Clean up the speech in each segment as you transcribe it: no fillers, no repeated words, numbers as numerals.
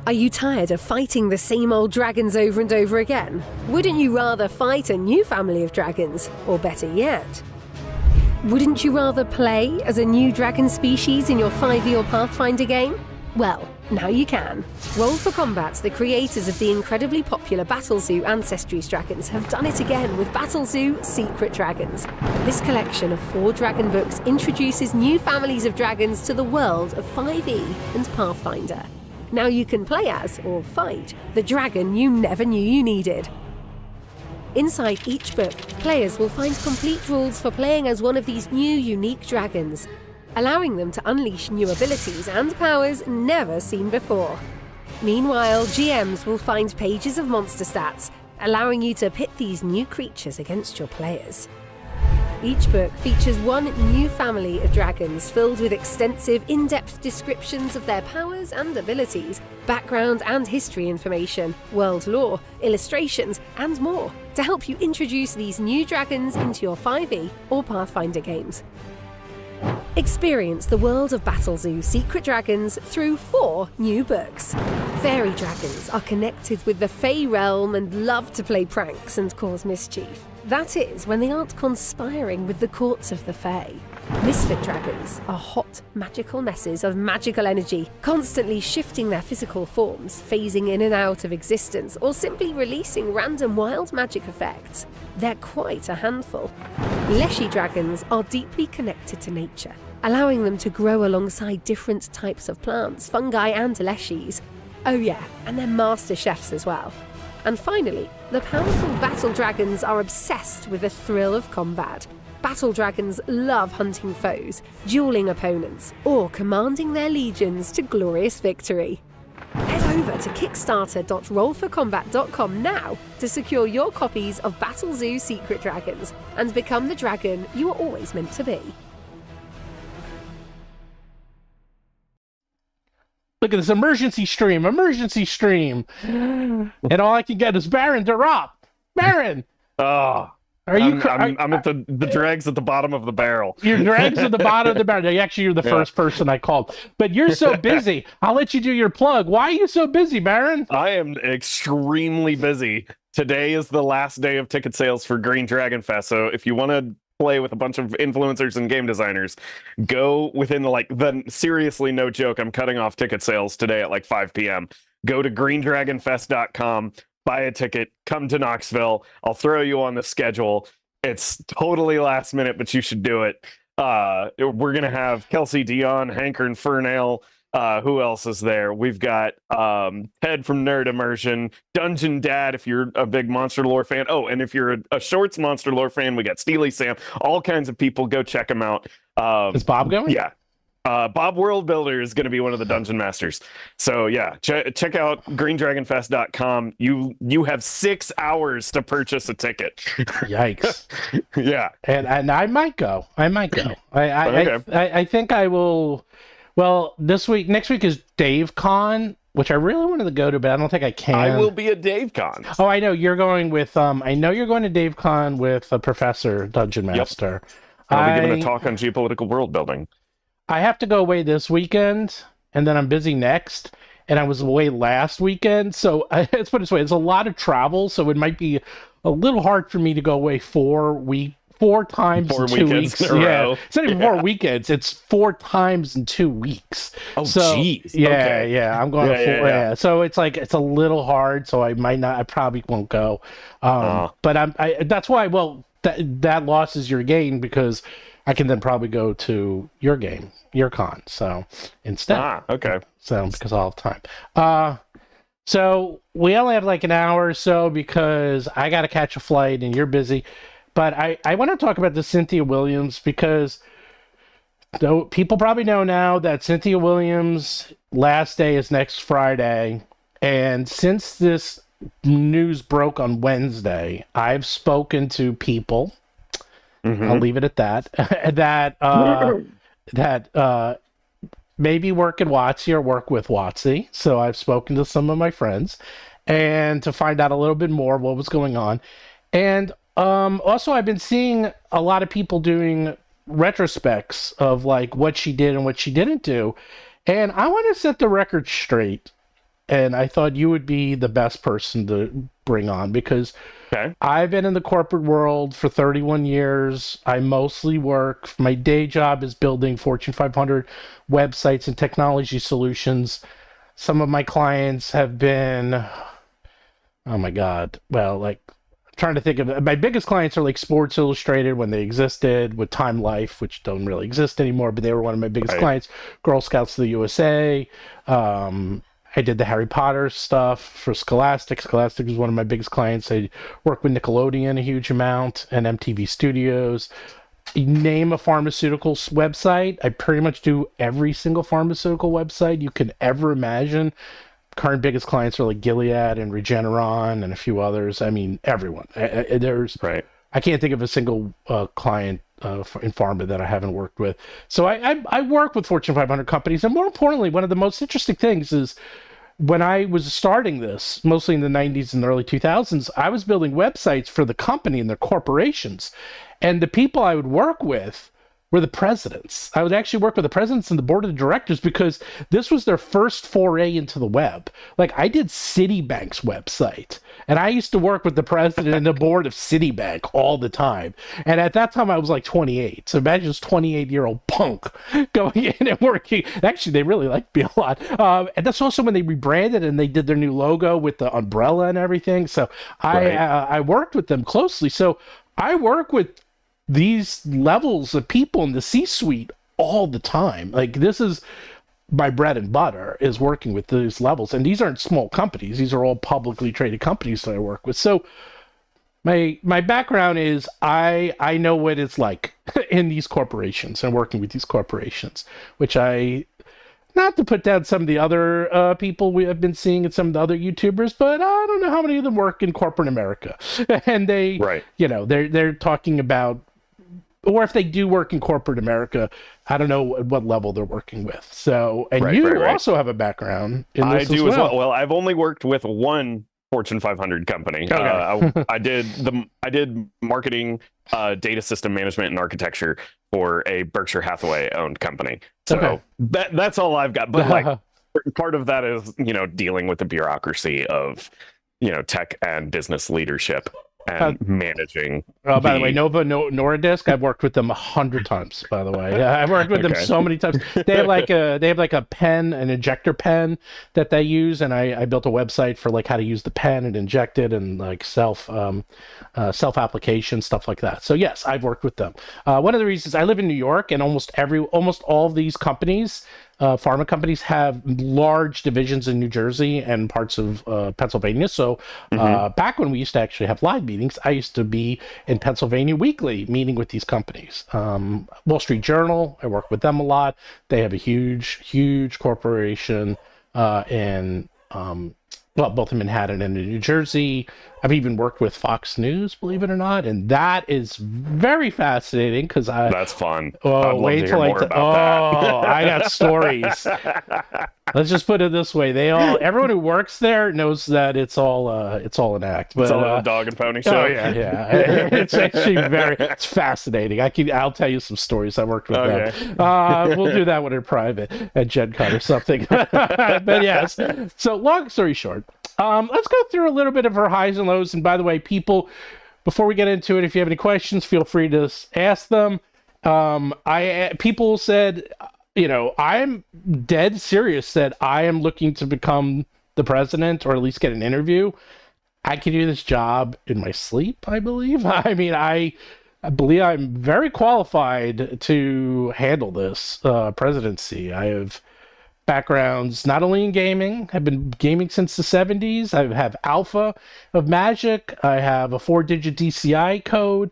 Are you tired of fighting the same old dragons over and over again? Wouldn't you rather fight a new family of dragons? Or better yet, wouldn't you rather play as a new dragon species in your 5e or Pathfinder game? Well, now you can. Roll for Combat, the creators of the incredibly popular Battlezoo Ancestries dragons, have done it again with Battlezoo Secret Dragons. This collection of 4 dragon books introduces new families of dragons to the world of 5e and Pathfinder. Now you can play as, or fight, the dragon you never knew you needed. Inside each book, players will find complete rules for playing as one of these new unique dragons, allowing them to unleash new abilities and powers never seen before. Meanwhile, GMs will find pages of monster stats, allowing you to pit these new creatures against your players. Each book features one new family of dragons filled with extensive, in-depth descriptions of their powers and abilities, background and history information, world lore, illustrations, and more to help you introduce these new dragons into your 5e or Pathfinder games. Experience the world of Battlezoo Secret Dragons through 4 new books. Fairy dragons are connected with the Fey realm and love to play pranks and cause mischief. That is, when they aren't conspiring with the courts of the Fey. Misfit dragons are hot, magical messes of magical energy, constantly shifting their physical forms, phasing in and out of existence, or simply releasing random wild magic effects. They're quite a handful. Leshy dragons are deeply connected to nature, allowing them to grow alongside different types of plants, fungi, and leshies. Oh yeah, and they're master chefs as well. And finally, the powerful battle dragons are obsessed with the thrill of combat. Battle dragons love hunting foes, dueling opponents, or commanding their legions to glorious victory. Head over to kickstarter.rollforcombat.com now to secure your copies of Battlezoo Secret Dragons and become the dragon you were always meant to be. Look at this emergency stream. And all I can get is Baron to Ropp. Baron! Oh, I'm at the dregs at the bottom of the barrel. Your dregs at the bottom of the barrel. Actually, you're the first person I called. But you're so busy. I'll let you do your plug. Why are you so busy, Baron? I am extremely busy. Today is the last day of ticket sales for Green Dragon Fest. So if you want to play with a bunch of influencers and game designers, go within the seriously, no joke, I'm cutting off ticket sales today at 5 p.m. Go to greendragonfest.com, buy a ticket, come to Knoxville. I'll throw you on the schedule. It's totally last minute, but you should do it. We're gonna have Kelsey Dion, Hanker Fernale. Who else is there? We've got Ted from Nerd Immersion, Dungeon Dad if you're a big Monster Lore fan. Oh, and if you're a Shorts Monster Lore fan, we got Steely Sam. All kinds of people. Go check them out. Is Bob going? Yeah. Bob World Builder is going to be one of the Dungeon Masters. So yeah, check out greendragonfest.com. You have 6 hours to purchase a ticket. Yikes. Yeah. And I might go. Okay. I think I will. Well, next week is Dave Con, which I really wanted to go to, but I don't think I can. I will be at Dave Con. Oh, I know you're going with. I know you're going to Dave Con with a Professor Dungeon Master. Yep. I'll be giving a talk on geopolitical world building. I have to go away this weekend, and then I'm busy next. And I was away last weekend, so let's put it this way: it's a lot of travel, so it might be a little hard for me to go away 4 times in 2 weeks. Yeah, it's not even 4 weekends; it's 4 times in 2 weeks. Oh, jeez. Yeah, okay. Yeah, I'm going to 4. Yeah. So it's it's a little hard. So I probably won't go. But that's why. Well, that loss is your gain because I can then probably go to your game, your con. So instead. Okay. So because I'll have time. So we only have an hour or so because I got to catch a flight and you're busy. But I want to talk about the Cynthia Williams because people probably know now that Cynthia Williams' last day is next Friday. And since this news broke on Wednesday, I've spoken to people. Mm-hmm. I'll leave it at that. that maybe work at WoTC or work with WoTC. So I've spoken to some of my friends and to find out a little bit more of what was going on. And also, I've been seeing a lot of people doing retrospects of what she did and what she didn't do. And I want to set the record straight. and I thought you would be the best person to bring on because I've been in the corporate world for 31 years. I mostly work, my day job is building Fortune 500 websites and technology solutions. Some of my clients have been, oh my God, well, like, trying to think of my biggest clients are like Sports Illustrated when they existed, with Time Life, which don't really exist anymore, but they were one of my biggest clients. Girl Scouts of the USA. I did the Harry Potter stuff for Scholastic. Scholastic is one of my biggest clients. I work with Nickelodeon a huge amount and MTV Studios. You name a pharmaceuticals website, I pretty much do every single pharmaceutical website you can ever imagine. Current biggest clients are like Gilead and Regeneron and a few others. I mean, everyone. I can't think of a single client in pharma that I haven't worked with. So I work with Fortune 500 companies. And more importantly, one of the most interesting things is when I was starting this, mostly in the 90s and early 2000s, I was building websites for the company and their corporations. And the people I would work with were the presidents. I would actually work with the presidents and the board of directors because this was their first foray into the web. Like, I did Citibank's website, and I used to work with the president and the board of Citibank all the time. And at that time, I was like 28. So imagine this 28-year-old punk going in and working. Actually, they really liked me a lot. And that's also when they rebranded and they did their new logo with the umbrella and everything. So I worked with them closely. So I work with these levels of people in the C-suite all the time. Like, this is my bread and butter, is working with these levels. And these aren't small companies. These are all publicly traded companies that I work with. So my background is I know what it's like in these corporations and working with these corporations, which not to put down some of the other people we have been seeing and some of the other YouTubers, but I don't know how many of them work in corporate America. And they, they're talking about, or if they do work in corporate America, I don't know at what level they're working with. So, and you also have a background in this as well. Well, I've only worked with one Fortune 500 company. I did marketing, data system management, and architecture for a Berkshire Hathaway owned company. So that's all I've got. But like, part of that is, dealing with the bureaucracy of, tech and business leadership and managing. By the way, Nova Nordisk, I've worked with them 100 times. By the way, I've worked with them so many times. They have like a pen, an ejector pen that they use, and I built a website for like how to use the pen and inject it and like self application stuff like that. So yes, I've worked with them. One of the reasons I live in New York, and almost all of these companies. Pharma companies have large divisions in New Jersey and parts of Pennsylvania. So back when we used to actually have live meetings, I used to be in Pennsylvania weekly meeting with these companies. Wall Street Journal, I work with them a lot. They have a huge corporation both in Manhattan and in New Jersey. I've even worked with Fox News, believe it or not, and that is very fascinating because that's fun. Oh, wait till I I got stories. Let's just put it this way: everyone who works there knows that it's all an act. But, it's all a dog and pony show. Oh yeah. It's actually it's fascinating. I'll tell you some stories. I worked with them. We'll do that when in private at Gen Con or something. But yes. So long story short, let's go through a little bit of her highs and lows. And by the way, people, before we get into it, if you have any questions, feel free to ask them. People said, I'm dead serious that I am looking to become the president or at least get an interview. I can do this job in my sleep, I believe. I mean, I believe I'm very qualified to handle this presidency. I have backgrounds not only in gaming. I've been gaming since the 70s. I have alpha of Magic. I have a 4-digit DCI code.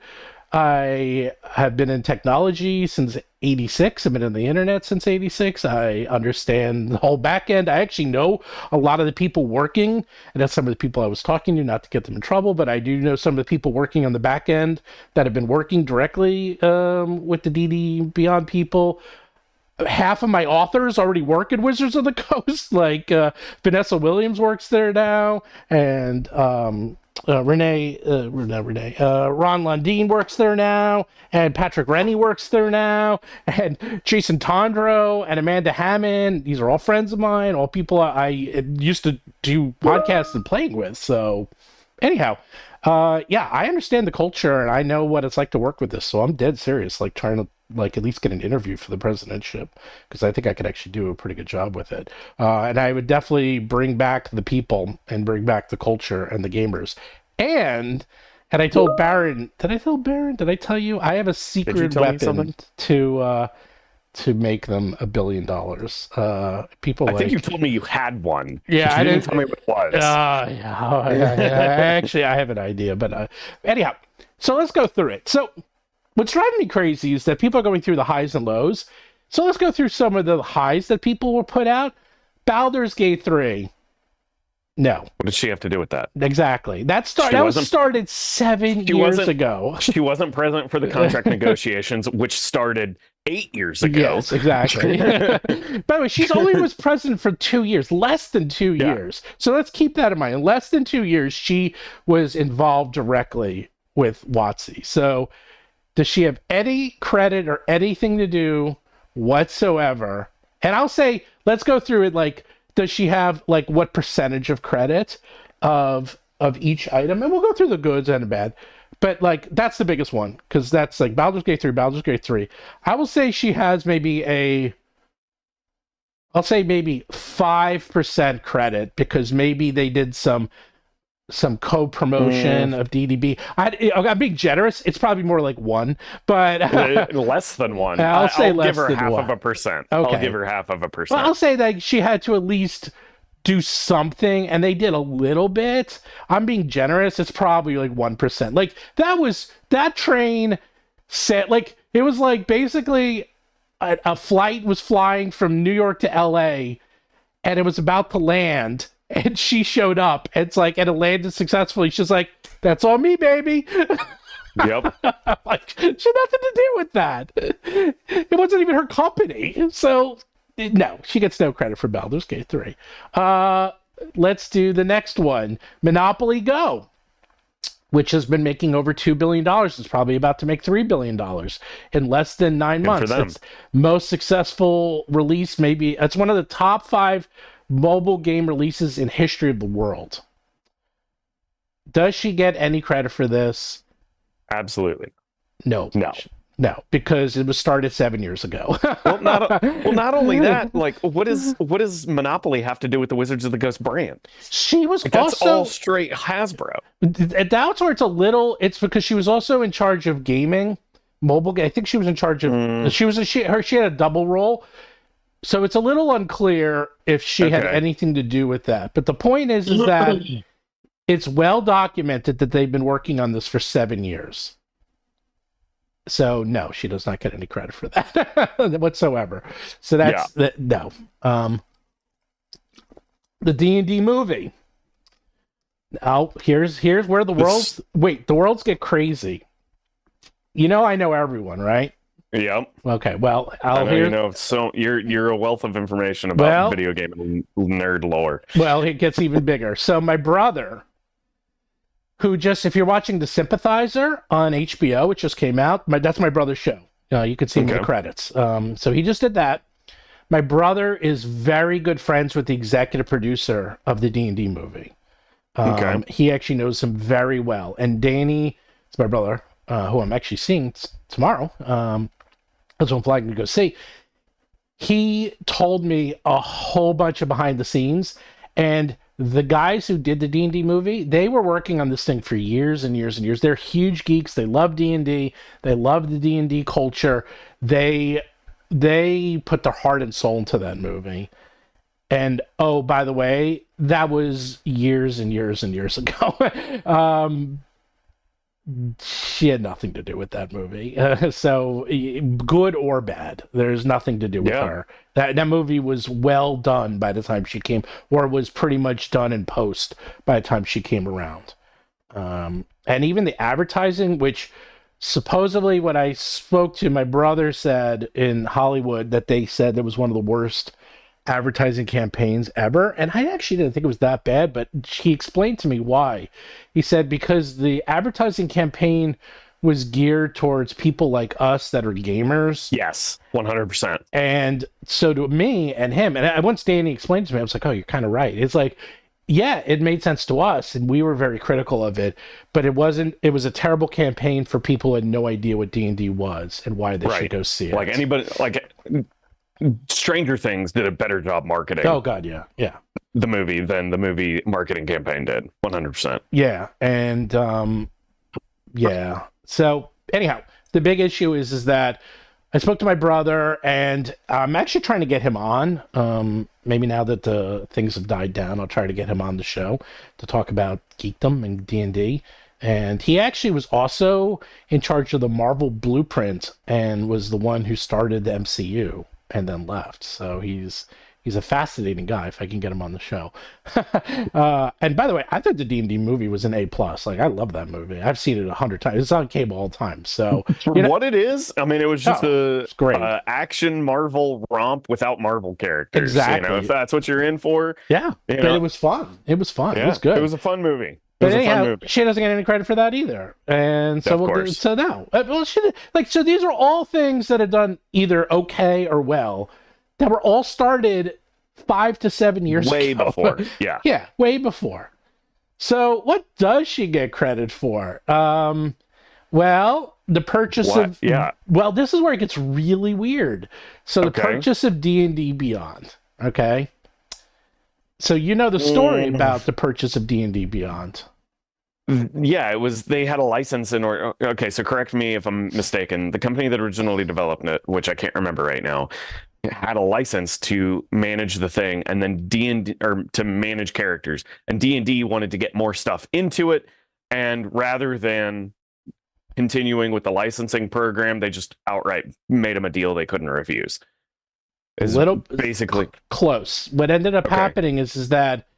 I have been in technology since 86. I've been on the internet since 86. I understand the whole back end. I actually know a lot of the people working, and that's some of the people I was talking to, not to get them in trouble, but I do know some of the people working on the back end that have been working directly with the DD Beyond people. Half of my authors already work at Wizards of the Coast, like Vanessa Williams works there now, and Ron Lundeen works there now, and Patrick Rennie works there now, and Jason Tondro and Amanda Hammond. These are all friends of mine, all people I used to do podcasts and playing with. So anyhow, yeah, I understand the culture and I know what it's like to work with this. So I'm dead serious, like trying to like at least get an interview for the presidentship, because I think I could actually do a pretty good job with it. And I would definitely bring back the people and bring back the culture and the gamers. And I told Baron, did I tell you I have a secret weapon to make them $1 billion. People, I think you told me you had one. Yeah, I didn't tell me what it was. Actually, I have an idea, but anyhow, so let's go through it. So what's driving me crazy is that people are going through the highs and lows. So let's go through some of the highs that people will put out. Baldur's Gate 3. No. What did she have to do with that? Exactly. That was started 7 years ago. She wasn't present for the contract negotiations, which started 8 years ago. Yes, exactly. By the way, she's only was president for 2 years, less than 2 years. So let's keep that in mind. In less than 2 years, she was involved directly with WoTC. So does she have any credit or anything to do whatsoever? And I'll say, let's go through it. Like, does she have like what percentage of credit of each item? And we'll go through the goods and the bad. But like that's the biggest one, because that's like Baldur's Gate 3. I will say she has maybe I'll say maybe 5% credit, because maybe they did some co-promotion of DDB. I'm being generous. It's probably more like 1, but less than 1. I'll say less give her than half 1. of a percent. Okay. I'll give her half of a percent. Well, I'll say that she had to at least do something, and they did a little bit. I'm being generous. It's probably like 1%. Like that train set, like it was like basically a flight was flying from New York to LA, and it was about to land, and she showed up. It's like, and it landed successfully. She's like, "That's on me, baby." Yep. Like, she had nothing to do with that. It wasn't even her company. So no, she gets no credit for Baldur's Gate 3. Let's do the next one. Monopoly Go, which has been making over $2 billion. It's probably about to make $3 billion in less than 9 months. It's most successful release, maybe. It's one of the top 5 mobile game releases in history of the world. Does she get any credit for this? Absolutely. No, because it was started 7 years ago. well, not only that. Like, what does Monopoly have to do with the Wizards of the Coast brand? She was that's also all straight Hasbro. That's where it's because she was also in charge of gaming, mobile. I think she was in charge of. She had a double role. So it's a little unclear if she had anything to do with that. But the point is that it's well documented that they've been working on this for 7 years. So no, she does not get any credit for that whatsoever. So that's no. The D&D movie. Now here's where the worlds get crazy. You know, I know everyone, right? Yep. Okay. Well, so you're a wealth of information about video game and nerd lore. Well, it gets even bigger. So my brother, who if you're watching The Sympathizer on HBO, which just came out, that's my brother's show. You can see him in the credits. So he just did that. My brother is very good friends with the executive producer of the D&D movie. He actually knows him very well. And Danny, it's my brother, who I'm actually seeing tomorrow. That's what I'm flying to go see. He told me a whole bunch of behind the scenes, and the guys who did the D&D movie, they were working on this thing for years and years and years. They're huge geeks. They love D&D. They love the D&D culture. They put their heart and soul into that movie. And oh, by the way, that was years and years and years ago. She had nothing to do with that movie. So good or bad, there's nothing to do with her. That movie was well done by the time she came, or was pretty much done in post by the time she came around. And even the advertising, which supposedly when I spoke to my brother said in Hollywood that they said it was one of the worst advertising campaigns ever, and I actually didn't think it was that bad, but he explained to me why. He said because the advertising campaign was geared towards people like us that are gamers. Yes, 100%. And so to me and him, and once Danny explained to me, I was like, oh, you're kind of right. It's like yeah, it made sense to us, and we were very critical of it. But it wasn't. It was a terrible campaign for people who had no idea what D&D was and why they should go see it. Like anybody, like Stranger Things did a better job marketing. Oh God, yeah, yeah. The movie than the movie marketing campaign did. 100%. Yeah, and yeah. So anyhow, the big issue is that I spoke to my brother, and I'm actually trying to get him on. Maybe now that the things have died down, I'll try to get him on the show to talk about geekdom and D&D. And he actually was also in charge of the Marvel Blueprint and was the one who started the MCU and then left. So he's a fascinating guy if I can get him on the show. And by the way, I thought the D&D movie was an A+. Like, I love that movie. I've seen it 100 times. It's on cable all the time. So for what it is, I mean, it was just a great action Marvel romp without Marvel characters. Exactly. You know, if that's what you're in for. Yeah, but it was fun. It was fun. Yeah, it was good. It was a fun movie. But anyhow, she doesn't get any credit for that either. And so so now, so these are all things that are done either okay or well that were all started 5 to 7 years way ago. Before. Yeah. Yeah, way before. So what does she get credit for? Well, the purchase of well, this is where it gets really weird. So the purchase of D&D Beyond, okay? So you know the story about the purchase of D&D Beyond. Yeah, it was, they had a license in order. Okay, so correct me if I'm mistaken. The company that originally developed it, which I can't remember right now, had a license to manage the thing, and then D&D, or to manage characters, and D&D wanted to get more stuff into it, and rather than continuing with the licensing program, they just outright made them a deal they couldn't refuse. Basically close. What ended up happening is that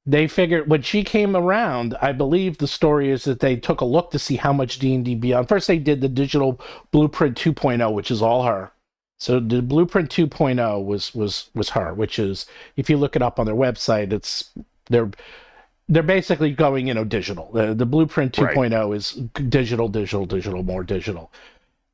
they figured when she came around, I believe the story is that they took a look to see how much D&D Beyond. First, they did the digital Blueprint 2.0, which is all her. So the Blueprint 2.0 was her, which is, if you look it up on their website, they're basically going, digital. The Blueprint 2.0 is digital, more digital.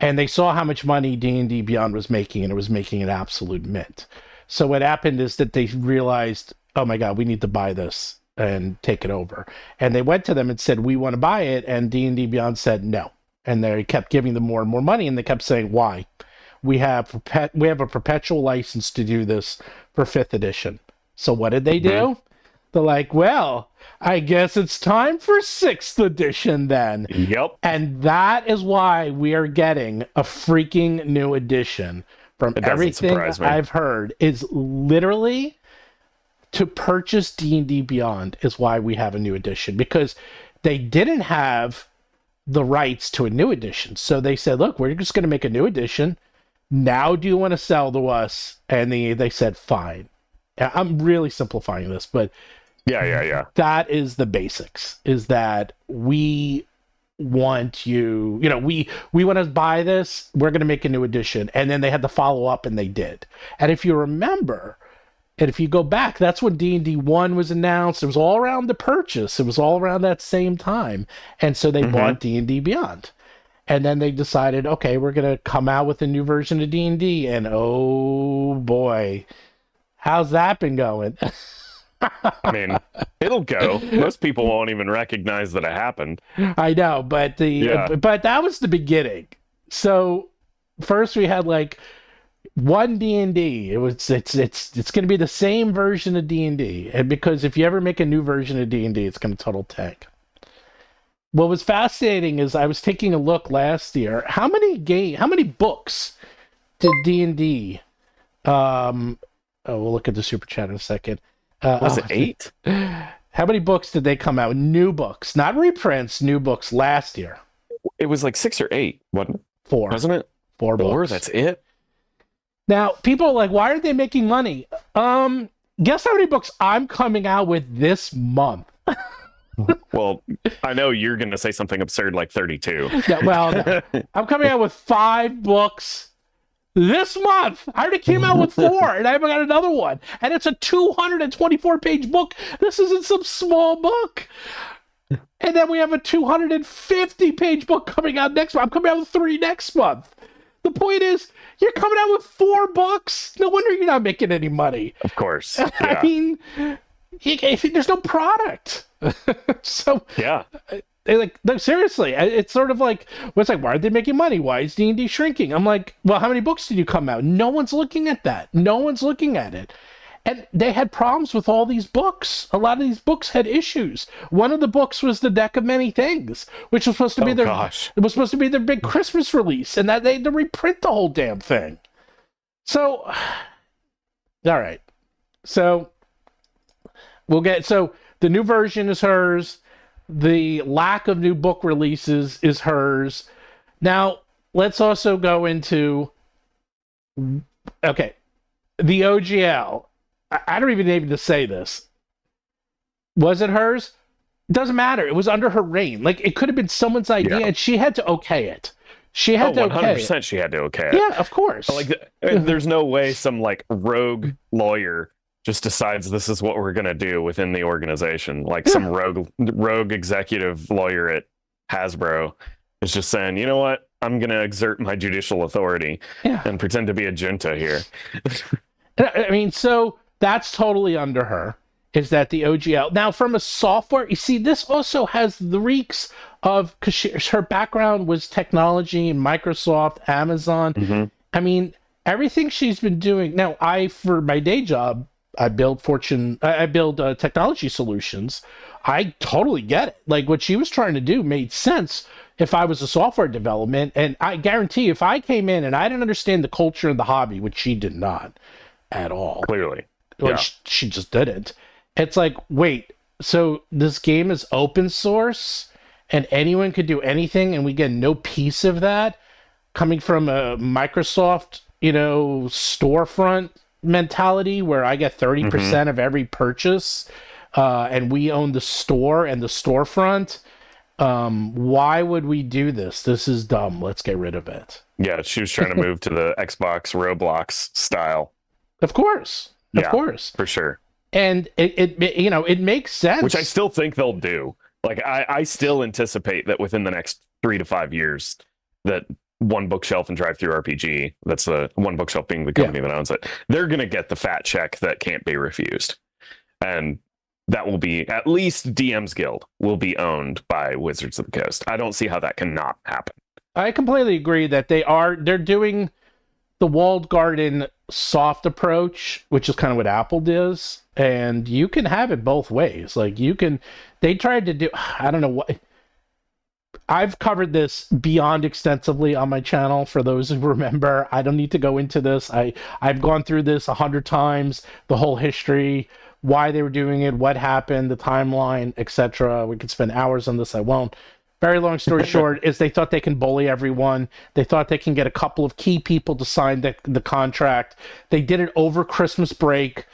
And they saw how much money D&D Beyond was making, and it was making an absolute mint. So what happened is that they realized, oh my God, we need to buy this and take it over. And they went to them and said, we want to buy it. And D&D Beyond said no. And they kept giving them more and more money. And they kept saying, why? We have a perpetual license to do this for 5th edition. So what did they do? They're like, well, I guess it's time for 6th edition then. Yep. And that is why we are getting a freaking new edition. From everything I've heard, is literally to purchase D&D Beyond is why we have a new edition, because they didn't have the rights to a new edition. So they said, look, we're just going to make a new edition. Now do you want to sell to us? And they said, fine. I'm really simplifying this, but yeah. That is the basics, is that we want you, we want to buy this, we're going to make a new edition. And then they had to follow up, and they did. And if you remember, and if you go back, that's when D&D 1 was announced. It was all around the purchase. It was all around that same time. And so they bought D&D Beyond. And then they decided, okay, we're going to come out with a new version of D&D. And oh boy, how's that been going? I mean, it'll go. Most people won't even recognize that it happened. I know, but but that was the beginning. So first we had like one D&D. It's going to be the same version of D&D, and because if you ever make a new version of D&D, it's going to total tank. What was fascinating is I was taking a look last year. How many books did D&D? We'll look at the super chat in a second. Was it 8? How many books did they come out? New books, not reprints, new books last year. It was like 6 or 8, wasn't it? 4. Wasn't it? 4 books. That's it? Now, people are like, why are they making money? Guess how many books I'm coming out with this month? Well, I know you're going to say something absurd like 32. Yeah, well, no. I'm coming out with 5 books this month. I already came out with 4, and I haven't got another one. And it's a 224-page book. This isn't some small book. And then we have a 250-page book coming out next month. I'm coming out with 3 next month. The point is, you're coming out with 4 books. No wonder you're not making any money. Of course. Yeah. I mean, There's no product. So Yeah. like, no, seriously, it's sort of like, what's like, why are they making money? Why is D&D shrinking? I'm like, well, how many books did you come out? No one's looking at that. No one's looking at it. And they had problems with all these books. A lot of these books had issues. One of the books was The Deck of Many Things, which was supposed to be it was supposed to be their big Christmas release, and that they had to reprint the whole damn thing. So, all right. So the new version is hers. The lack of new book releases is hers. Now, let's also go into, okay, the OGL. I don't even need to say this. Was it hers? It doesn't matter. It was under her reign. Like, it could have been someone's idea, and she had to okay it. She had to 100% she had to okay it. Yeah, of course. Like, there's no way some, like, rogue lawyer just decides this is what we're going to do within the organization. Like, some rogue executive lawyer at Hasbro is just saying, you know what? I'm going to exert my judicial authority and pretend to be a junta here. I mean, so that's totally under her, is that the OGL. Now, from a software, you see, this also has the reeks of, because her background was technology and Microsoft, Amazon. Mm-hmm. I mean, everything she's been doing. Now, for my day job, I build technology solutions. I totally get it. Like, what she was trying to do made sense if I was a software development. And I guarantee if I came in and I didn't understand the culture of the hobby, which she did not at all. Clearly. Like, she just didn't. It's like, wait, so this game is open source and anyone could do anything and we get no piece of that coming from a Microsoft, storefront mentality where I get 30% of every purchase and we own the store and the storefront. Why would we do this? This is dumb. Let's get rid of it. Yeah, she was trying to move to the Xbox Roblox style. Of course. Of course. For sure. And it makes sense. Which I still think they'll do. Like, I still anticipate that within the next 3 to 5 years that One Bookshelf and Drive-Thru RPG, that's the One Bookshelf being the company that owns it, they're going to get the fat check that can't be refused. And that will be, at least DM's Guild will be owned by Wizards of the Coast. I don't see how that cannot happen. I completely agree that they're doing the walled garden soft approach, which is kind of what Apple does, and you can have it both ways. Like, they tried to do, I don't know what, I've covered this beyond extensively on my channel. For those who remember, I don't need to go into this. I've gone through this 100 times, the whole history, why they were doing it, what happened, the timeline, etc. We could spend hours on this. I won't. Very long story short is they thought they can bully everyone. They thought they can get a couple of key people to sign the contract. They did it over Christmas break.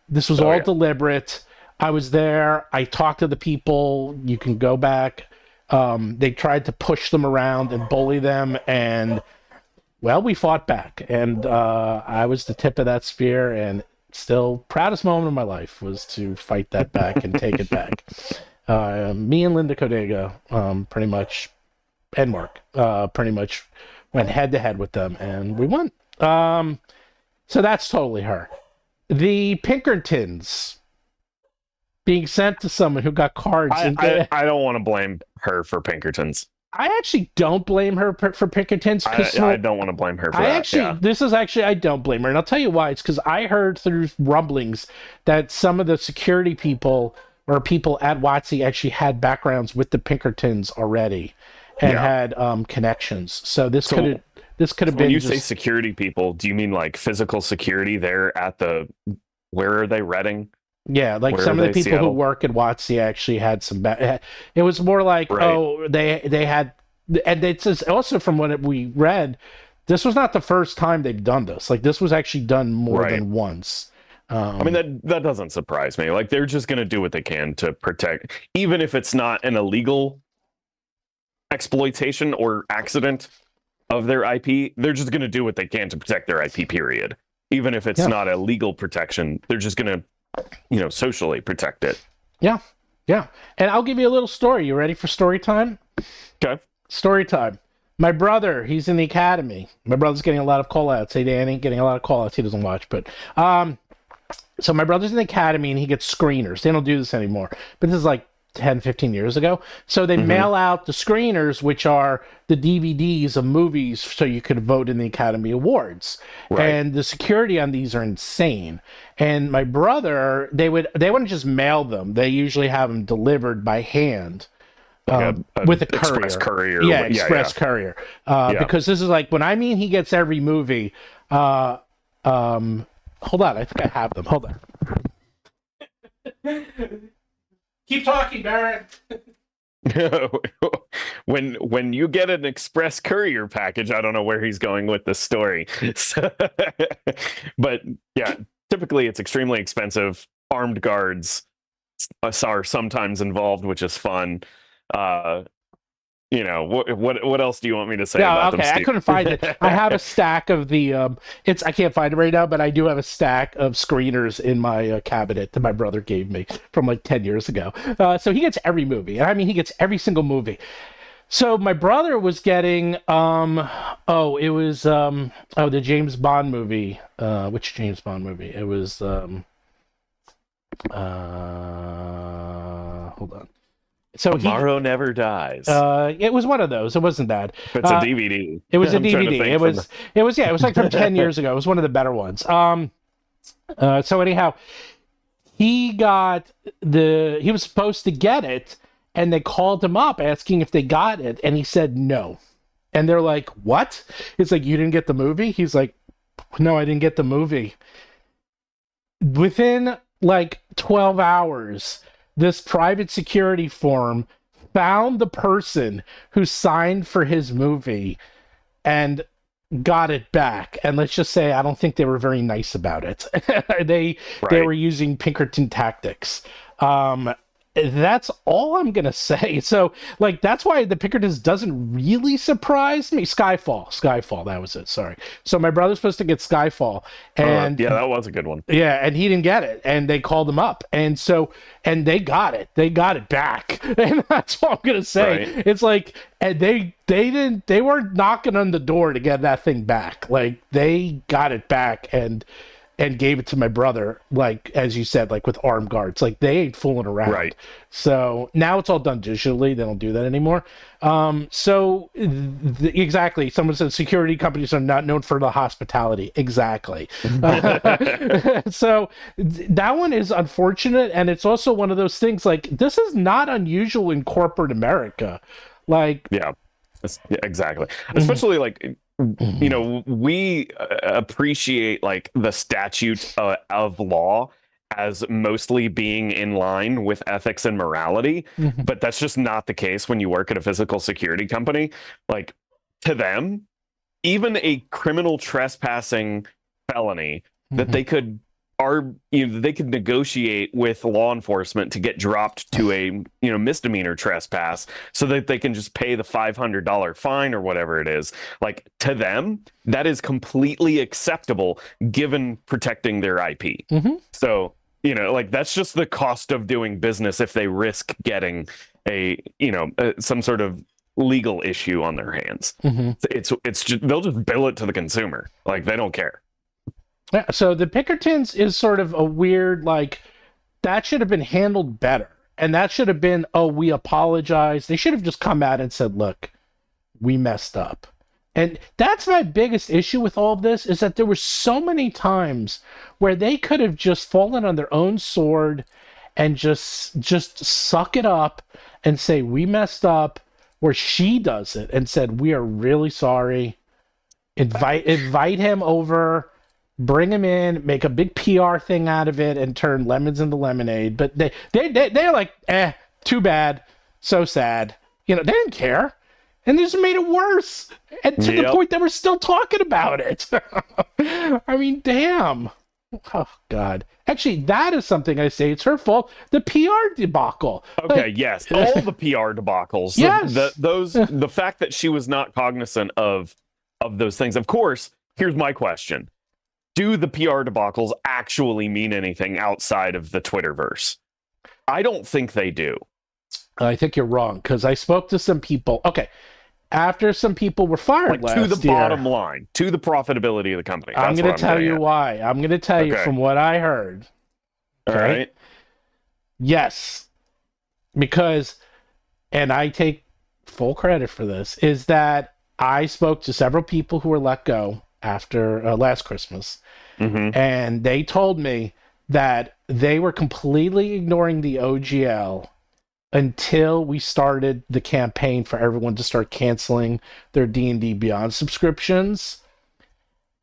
This was all deliberate. I was there. I talked to the people. You can go back. They tried to push them around and bully them. And, well, we fought back. And I was the tip of that spear. And still, proudest moment of my life was to fight that back and take it back. Me and Linda Codega, pretty much, and Mark, pretty much went head to head with them, and we won. So that's totally her. The Pinkertons being sent to someone who got cards. I don't want to blame her for Pinkertons. I actually don't blame her for Pinkertons. I don't want to blame her for that. This is actually, I don't blame her, and I'll tell you why. It's because I heard through rumblings that some of the security people or people at WoTC actually had backgrounds with the Pinkertons already and had connections. So this could have been. When you say security people, do you mean like physical security there at where are they, Reading? Yeah, like some of the people Seattle? Who work at WoTC actually had some. It was more like, they had, and it's also from what we read, this was not the first time they've done this. Like, this was actually done more than once. I mean, that doesn't surprise me. Like, they're just going to do what they can to protect, even if it's not an illegal exploitation or accident of their IP, they're just going to do what they can to protect their IP, period. Even if it's not a legal protection, they're just going to, socially protect it. Yeah. Yeah. And I'll give you a little story. You ready for story time? Okay. Story time. My brother, he's in the academy. My brother's getting a lot of call outs. Hey, Danny, getting a lot of call outs. He doesn't watch, but So my brother's in the academy and he gets screeners. They don't do this anymore, but this is like 10, 15 years ago. So they mail out the screeners, which are the DVDs of movies, so you could vote in the Academy Awards. Right. And the security on these are insane. And my brother, they wouldn't just mail them. They usually have them delivered by hand. With a courier. Express courier. Yeah, express courier. Because this is like, when I mean he gets every movie, hold on, I think I have them. Hold on. Keep talking, Barrett. when you get an express courier package, I don't know where he's going with this story. But yeah, typically it's extremely expensive. Armed guards are sometimes involved, which is fun. What else do you want me to say about them, Steve? I couldn't find it. I have a stack of the I can't find it right now, but I do have a stack of screeners in my cabinet that my brother gave me from like 10 years ago. So he gets every movie. I mean, he gets every single movie. So my brother was getting the James Bond movie. Which James Bond movie? It was hold on. So Tomorrow Never Dies. It was one of those. It wasn't bad. It's a DVD. It was a DVD. It was like from 10 years ago. It was one of the better ones. So anyhow, he was supposed to get it, and they called him up asking if they got it, and he said no. And they're like, "What?" It's like, "You didn't get the movie?" He's like, "No, I didn't get the movie." Within like 12 hours, this private security firm found the person who signed for his movie and got it back. And let's just say, I don't think they were very nice about it. They were using Pinkerton tactics. That's all I'm going to say. So, like, that's why the Pinkertons doesn't really surprise me. Skyfall, that was it, sorry. So my brother's supposed to get Skyfall. And yeah, that was a good one. Yeah, and he didn't get it. And they called him up. And they got it. They got it back. And that's all I'm going to say. Right. It's like, and they weren't knocking on the door to get that thing back. Like, they got it back and gave it to my brother, like, as you said, like with armed guards. Like, they ain't fooling around. Right. So now it's all done digitally. They don't do that anymore. Exactly. Someone said security companies are not known for the hospitality. Exactly. So that one is unfortunate. And it's also one of those things, like, this is not unusual in corporate America. Like, yeah, exactly. Especially like, you know, we appreciate like the statute of law as mostly being in line with ethics and morality, but that's just not the case when you work at a physical security company. Like, to them, even a criminal trespassing felony that they could negotiate with law enforcement to get dropped to a misdemeanor trespass so that they can just pay the $500 fine or whatever it is. Like, to them, that is completely acceptable given protecting their IP. So, like, that's just the cost of doing business if they risk getting some sort of legal issue on their hands. It's just, they'll just bill it to the consumer. Like, they don't care. Yeah, so the Pinkertons is sort of a weird, like, that should have been handled better. And that should have been, oh, we apologize. They should have just come out and said, look, we messed up. And that's my biggest issue with all of this, is that there were so many times where they could have just fallen on their own sword and just suck it up and say, we messed up, where she does it and said, we are really sorry. Invite him over. Bring him in, make a big PR thing out of it, and turn lemons into lemonade. But they're like, too bad, so sad. They didn't care, and they just made it worse, and to the point that we're still talking about it. I mean, damn. Oh God. Actually, that is something I say it's her fault. The PR debacle. Okay, yes, all the PR debacles. Yes. The fact that she was not cognizant of those things. Of course, here's my question. Do the PR debacles actually mean anything outside of the Twitterverse? I don't think they do. I think you're wrong, because I spoke to some people. Okay, after some people were fired Like to the year, bottom line, to the profitability of the company. I'm going to tell you why. I'm going to tell you from what I heard. Okay? All right. Yes, because, and I take full credit for this, is that I spoke to several people who were let go after last Christmas, and they told me that they were completely ignoring the OGL until we started the campaign for everyone to start canceling their D&D Beyond subscriptions.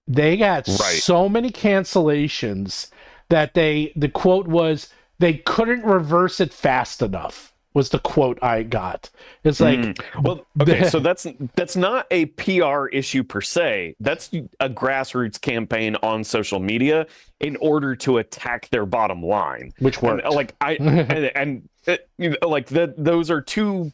They got so many cancellations that the quote was, they couldn't reverse it fast enough, was the quote I got. It's like, well, okay, so that's not a PR issue per se. That's a grassroots campaign on social media in order to attack their bottom line, which worked. Those are two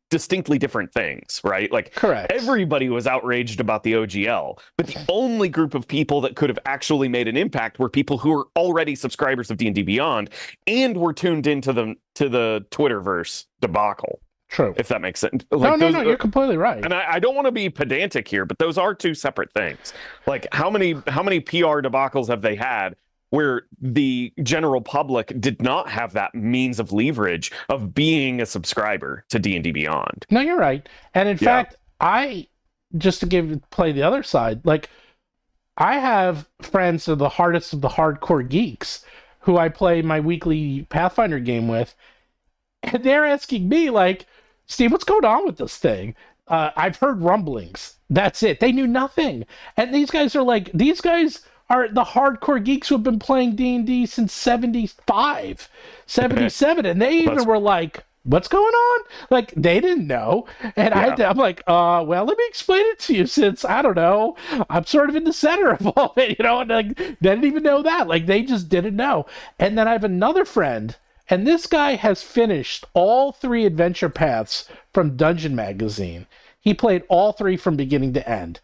distinctly different things, right? Like, correct. Everybody was outraged about the OGL, but the only group of people that could have actually made an impact were people who were already subscribers of D&D Beyond and were tuned into the Twitterverse debacle. True. If that makes sense. No, you're completely right. And I don't want to be pedantic here, but those are two separate things. Like, how many PR debacles have they had where the general public did not have that means of leverage of being a subscriber to D&D Beyond? No, you're right. And in fact, just to play the other side, like, I have friends of the hardest of the hardcore geeks who I play my weekly Pathfinder game with, and they're asking me, like, Steve, what's going on with this thing? I've heard rumblings. That's it. They knew nothing. And these guys are the hardcore geeks who have been playing D&D since 75, 77. And they even were like, what's going on? Like, they didn't know. And I'm like, well, let me explain it to you, since, I don't know, I'm sort of in the center of all it, and like, they didn't even know that. Like, they just didn't know. And then I have another friend, and this guy has finished all 3 adventure paths from Dungeon Magazine. He played all 3 from beginning to end.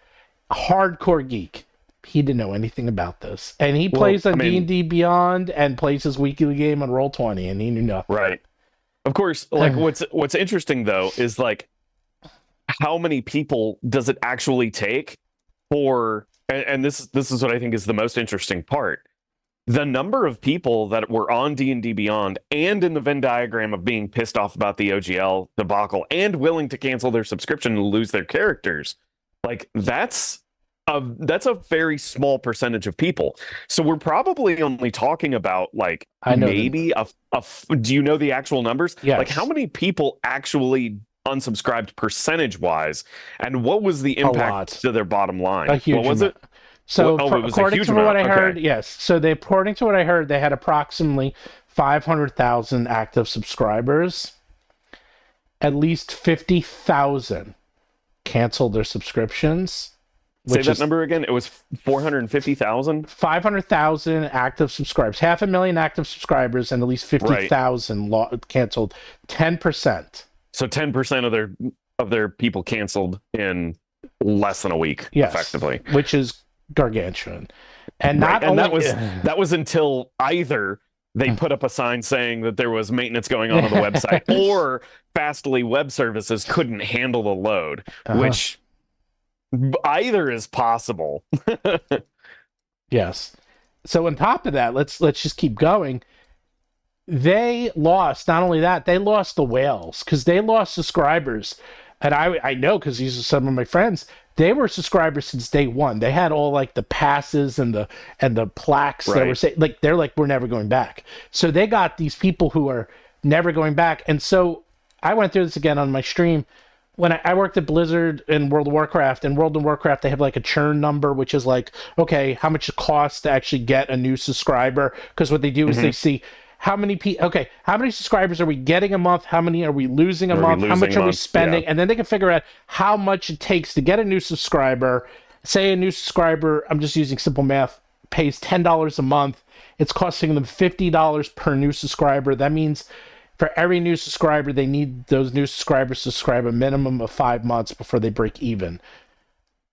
Hardcore geek. He didn't know anything about this. And he plays on D&D Beyond and plays his weekly game on Roll20, and he knew nothing. Right. Of course, like, what's interesting, though, is, like, how many people does it actually take for, and this is what I think is the most interesting part, the number of people that were on D&D Beyond and in the Venn diagram of being pissed off about the OGL debacle and willing to cancel their subscription and lose their characters. Like, that's a very small percentage of people. So we're probably only talking about, like, maybe do you know the actual numbers? Yes. Like, how many people actually unsubscribed percentage wise, and what was the impact to their bottom line? A huge what was amount. it? So according to what I heard, okay. yes. So according to what I heard, they had approximately 500,000 active subscribers. At least 50,000 canceled their subscriptions. Say that number again. It was 450,000? 500,000 active subscribers. 500,000 active subscribers, and at least 50,000 canceled. 10%. So 10% of their people canceled in less than a week, effectively. Which is gargantuan. And that was until either they put up a sign saying that there was maintenance going on the website, or Fastly Web Services couldn't handle the load, which either is possible. Yes. So on top of that, let's just keep going. They lost, not only that, they lost the whales, because they lost subscribers. And I know, because these are some of my friends, they were subscribers since day one. They had all, like, the passes and the plaques that were saying, like, they're like, we're never going back. So they got these people who are never going back. And so I went through this again on my stream. When I worked at Blizzard in World of Warcraft, they have, like, a churn number, which is like, okay, how much it costs to actually get a new subscriber? Because what they do is they see how many subscribers are we getting a month? How many are we losing a month? How much are we spending? Yeah. And then they can figure out how much it takes to get a new subscriber. Say a new subscriber, I'm just using simple math, pays $10 a month. It's costing them $50 per new subscriber. That means for every new subscriber, they need those new subscribers to subscribe a minimum of 5 months before they break even.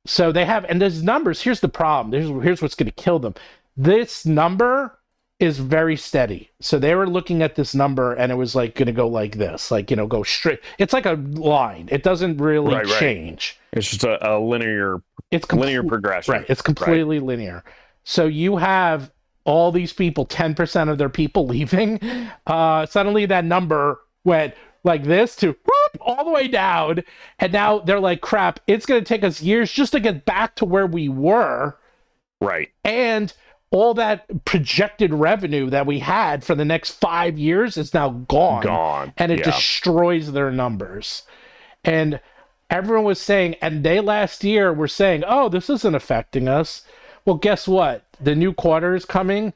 So they have, and those numbers, here's the problem. Here's what's going to kill them. This number is very steady. So they were looking at this number and it was like going to go like this, like, go straight. It's like a line. It doesn't really change. It's just a linear, linear progression. Right. It's completely linear. So you have all these people, 10% of their people leaving. Suddenly that number went like this to whoop, all the way down. And now they're like, crap, it's going to take us years just to get back to where we were. Right. And all that projected revenue that we had for the next 5 years is now gone. And it destroys their numbers. And everyone was saying, and they last year were saying, oh, this isn't affecting us. Well, guess what? The new quarter is coming.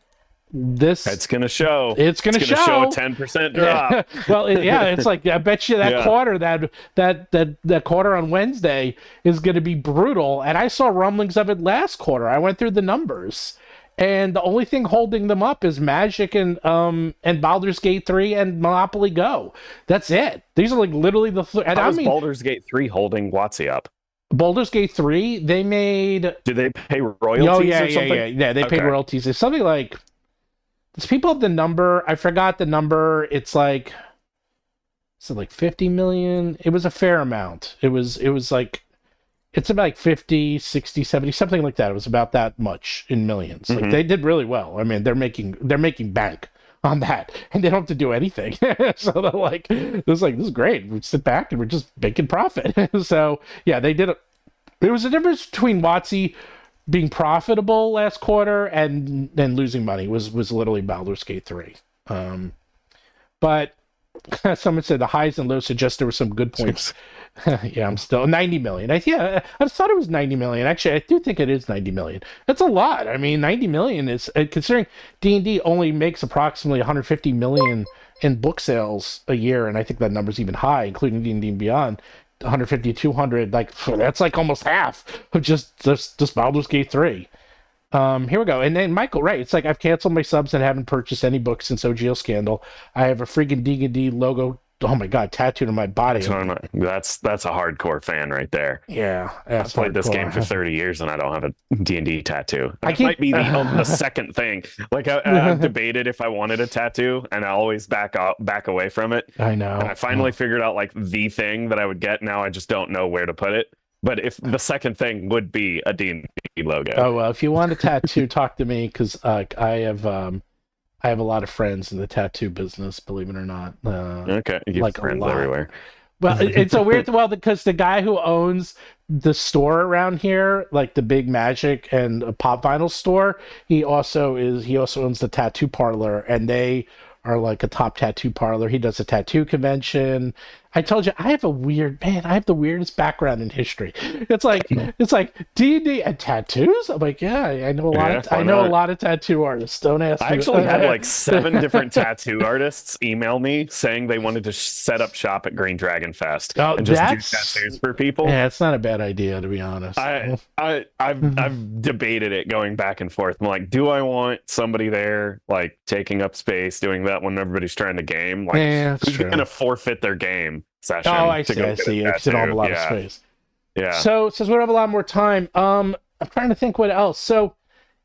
It's going to show. It's going to show a 10% drop. Well, it's like, I bet you that quarter, that quarter on Wednesday is going to be brutal. And I saw rumblings of it last quarter. I went through the numbers. And the only thing holding them up is Magic and Baldur's Gate 3 and Monopoly Go. That's it. These are like literally the How is Baldur's Gate 3 holding WoTC up? Baldur's Gate 3, they made... Did they pay royalties or something? Yeah, they paid royalties. It's something like... Does people have the number? I forgot the number. It's like... Is it like 50 million? It was a fair amount. It was like... It's about like 50, 60, 70, something like that. It was about that much in millions. Like they did really well. I mean, they're making bank on that, and they don't have to do anything. So they're like, this is great. We sit back and we're just making profit. So yeah, they did it. There was a difference between WoTC being profitable last quarter and losing money was literally Baldur's Gate 3. But someone said the highs and lows suggest there were some good points. Yeah, I'm still 90 million. I thought it was 90 million. Actually, I do think it is 90 million. That's a lot. I mean, 90 million is, considering D&D only makes approximately 150 million in book sales a year, and I think that number's even high, including D&D and Beyond. 150, 200, like that's like almost half of just Baldur's Gate 3. Here we go. And then Michael, right? It's like I've canceled my subs and haven't purchased any books since OGL Scandal. I have a freaking D&D logo. Oh my god, tattooed on my body. That's a hardcore fan right there. Yeah, I've played this game for 30 years and I don't have a D&D tattoo. That might be the second thing. Like I've debated if I wanted a tattoo, and I always back away from it. I know. And I finally figured out like the thing that I would get. Now I just don't know where to put it. But if the second thing would be a D&D logo. Oh well, if you want a tattoo, talk to me, because I have a lot of friends in the tattoo business, believe it or not. Okay, you have friends everywhere. Well, it's a weird... Well, because the guy who owns the store around here, like the big Magic and Pop Vinyl store, he also owns the tattoo parlor, and they are like a top tattoo parlor. He does a tattoo convention. I told you, I have the weirdest background in history. It's like D&D and tattoos. I'm like, yeah, I know a lot of tattoo artists. Don't ask me. I actually had like 7 different tattoo artists email me saying they wanted to set up shop at Green Dragon Fest and just do tattoos for people. Yeah, it's not a bad idea, to be honest. I've debated it, going back and forth. I'm like, do I want somebody there like taking up space, doing that when everybody's trying to game? Like, who's going to forfit their game session? Oh, I see. Because they don't have a lot of space. Yeah. So since we don't have a lot more time, I'm trying to think what else. So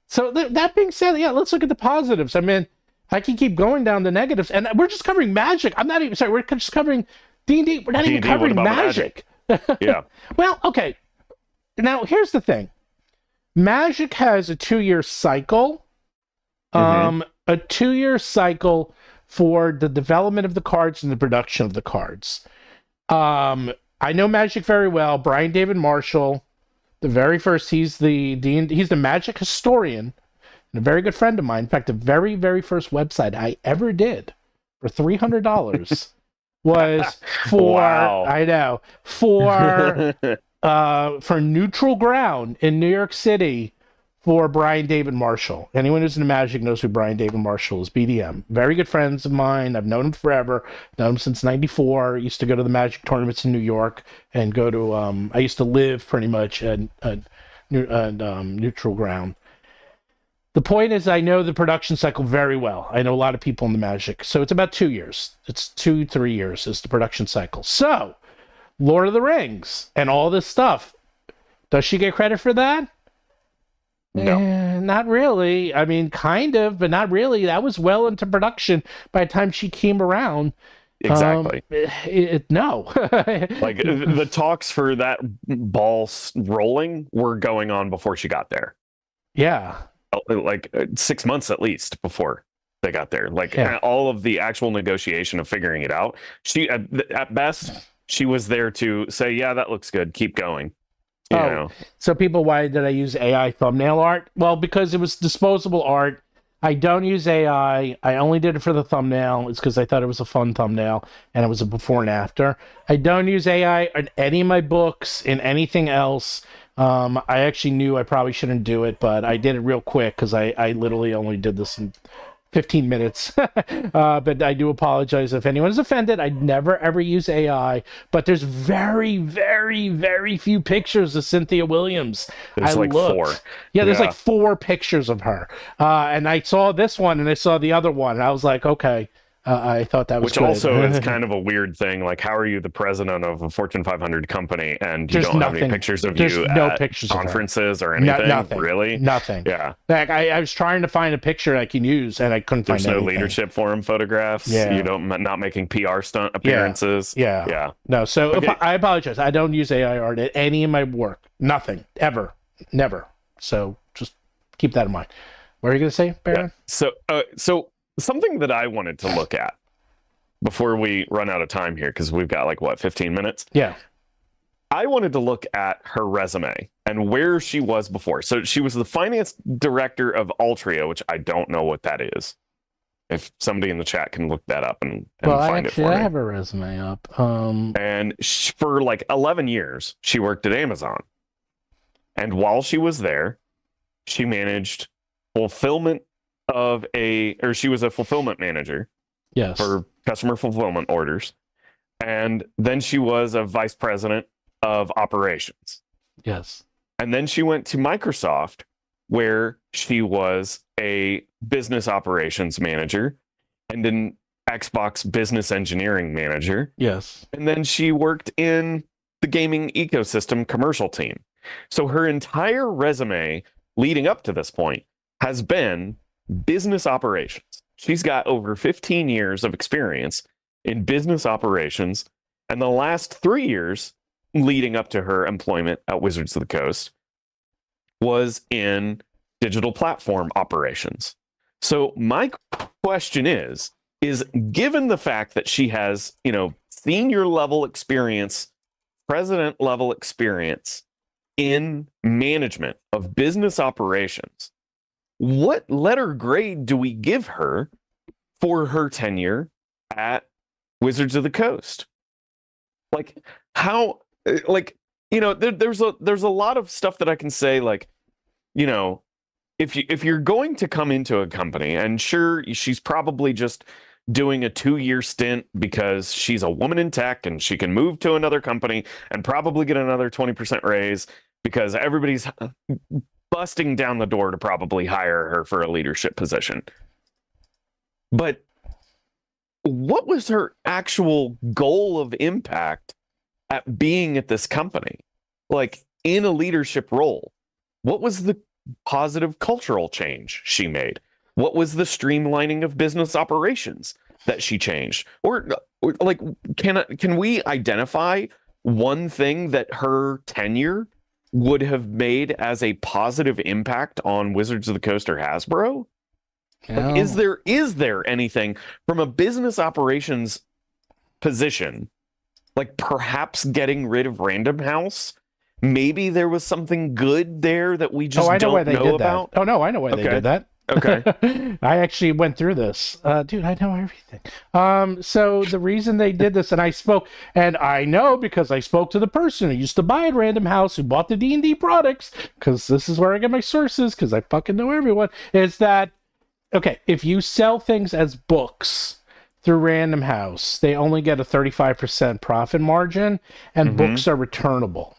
that being said, yeah, let's look at the positives. I mean, I can keep going down the negatives, and we're just covering Magic. We're just covering D&D. We're not even covering Magic. Yeah. Well, okay. Now here's the thing. Magic has a 2-year cycle. A 2-year cycle for the development of the cards and the production of the cards. I know Magic very well. Brian David Marshall, the very first, he's the Magic historian and a very good friend of mine. In fact, the very, very first website I ever did for $300 was for, wow. I know, for Neutral Ground in New York City, for Brian David Marshall. Anyone who's into Magic knows who Brian David Marshall is. BDM. Very good friends of mine. I've known him forever. Known him since '94. Used to go to the Magic tournaments in New York and go to... I used to live pretty much at Neutral Ground. The point is, I know the production cycle very well. I know a lot of people in the Magic. So it's about 2 years. It's 2-3 years is the production cycle. So, Lord of the Rings and all this stuff. Does she get credit for that? No. Not really. I mean, kind of, but not really. That was well into production by the time she came around. Exactly. No. Like the talks for that ball rolling were going on before she got there. Yeah. Like 6 months at least before they got there. Like Yeah. all of the actual negotiation of figuring it out. She at best she was there to say, yeah, that looks good. Keep going. You know. So people, why did I use AI thumbnail art? Well, because it was disposable art. I don't use AI. I only did it for the thumbnail. It's because I thought it was a fun thumbnail, and it was a before and after. I don't use AI in any of my books, in anything else. I actually knew I probably shouldn't do it, but I did it real quick because I literally only did this in 15 minutes. But I do apologize if anyone is offended. I never ever use AI, but there's very, very, very few pictures of Cynthia Williams. There's like looked. 4. Yeah, there's like 4 pictures of her. And I saw this one and I saw the other one. And I was like, okay. I thought that was Which good. also is kind of a weird thing. Like, how are you the president of a Fortune 500 company and you don't have any pictures of you at conferences or anything? Nothing. Really? Nothing. Yeah. Like, I was trying to find a picture I can use and I couldn't find anything. There's no leadership forum photographs. Yeah. You don't not making PR stunt appearances. Yeah. Yeah. No, so Okay. I apologize. I don't use AI art in any of my work. Nothing. Ever. Never. So just keep that in mind. What are you going to say, Baron? Yeah. So something that I wanted to look at before we run out of time here, because we've got like, what, 15 minutes? Yeah. I wanted to look at her resume and where she was before. So she was the finance director of Altria, which I don't know what that is. If somebody in the chat can look that up and find it for me. I have a resume up. And for like 11 years, she worked at Amazon. And while she was there, she managed fulfillment she was a fulfillment manager. Yes. For customer fulfillment orders. And then she was a vice president of operations. Yes. And then she went to Microsoft, where she was a business operations manager and an Xbox business engineering manager. Yes. And then she worked in the gaming ecosystem commercial team. So her entire resume leading up to this point has been business operations. She's got over 15 years of experience in business operations, and the last 3 years leading up to her employment at Wizards of the Coast was in digital platform operations. So my question is given the fact that she has, senior level experience, president level experience in management of business operations, what letter grade do we give her for her tenure at Wizards of the Coast? Like, how, there's a lot of stuff that I can say, like, if you're going to come into a company, and sure, she's probably just doing a 2-year stint because she's a woman in tech and she can move to another company and probably get another 20% raise because everybody's busting down the door to probably hire her for a leadership position. But what was her actual goal of impact at being at this company? Like, in a leadership role, what was the positive cultural change she made? What was the streamlining of business operations that she changed? Or like, can we identify one thing that her tenure would have made as a positive impact on Wizards of the Coast or Hasbro? Like, is there anything from a business operations position, like perhaps getting rid of Random House? Maybe there was something good there that we just don't know about. Oh no, I know why they did that. Okay. I actually went through this. Dude, I know everything. So the reason they did this, and I know because I spoke to the person who used to buy at Random House, who bought the D&D products, because this is where I get my sources, because I fucking know everyone, is that, okay, if you sell things as books through Random House, they only get a 35% profit margin, and books are returnable.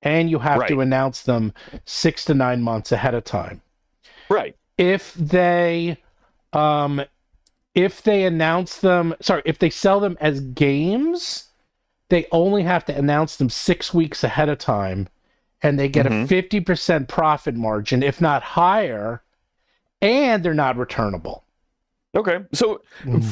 And you have to announce them 6 to 9 months ahead of time. Right. If they announce them, if they sell them as games, they only have to announce them 6 weeks ahead of time, and they get a 50% profit margin, if not higher, and they're not returnable. Okay. So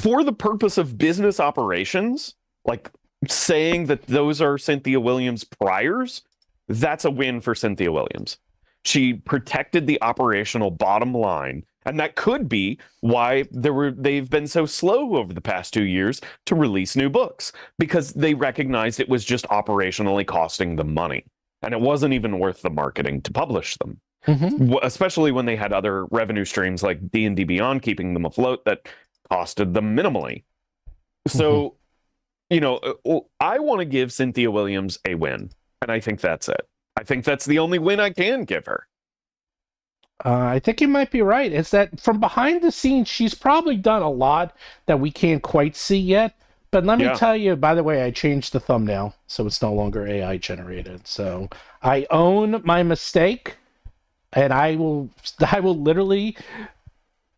for the purpose of business operations, like saying that those are Cynthia Williams priors, that's a win for Cynthia Williams. She protected the operational bottom line, and that could be why they've been so slow over the past 2 years to release new books, because they recognized it was just operationally costing them money, and it wasn't even worth the marketing to publish them. Especially when they had other revenue streams like D&D Beyond keeping them afloat that costed them minimally. So, you know, I want to give Cynthia Williams a win, and I think that's it. I think that's the only win I can give her. I think you might be right. It's that from behind the scenes, she's probably done a lot that we can't quite see yet. But let me tell you, by the way, I changed the thumbnail, so it's no longer AI generated. So I own my mistake, and I will literally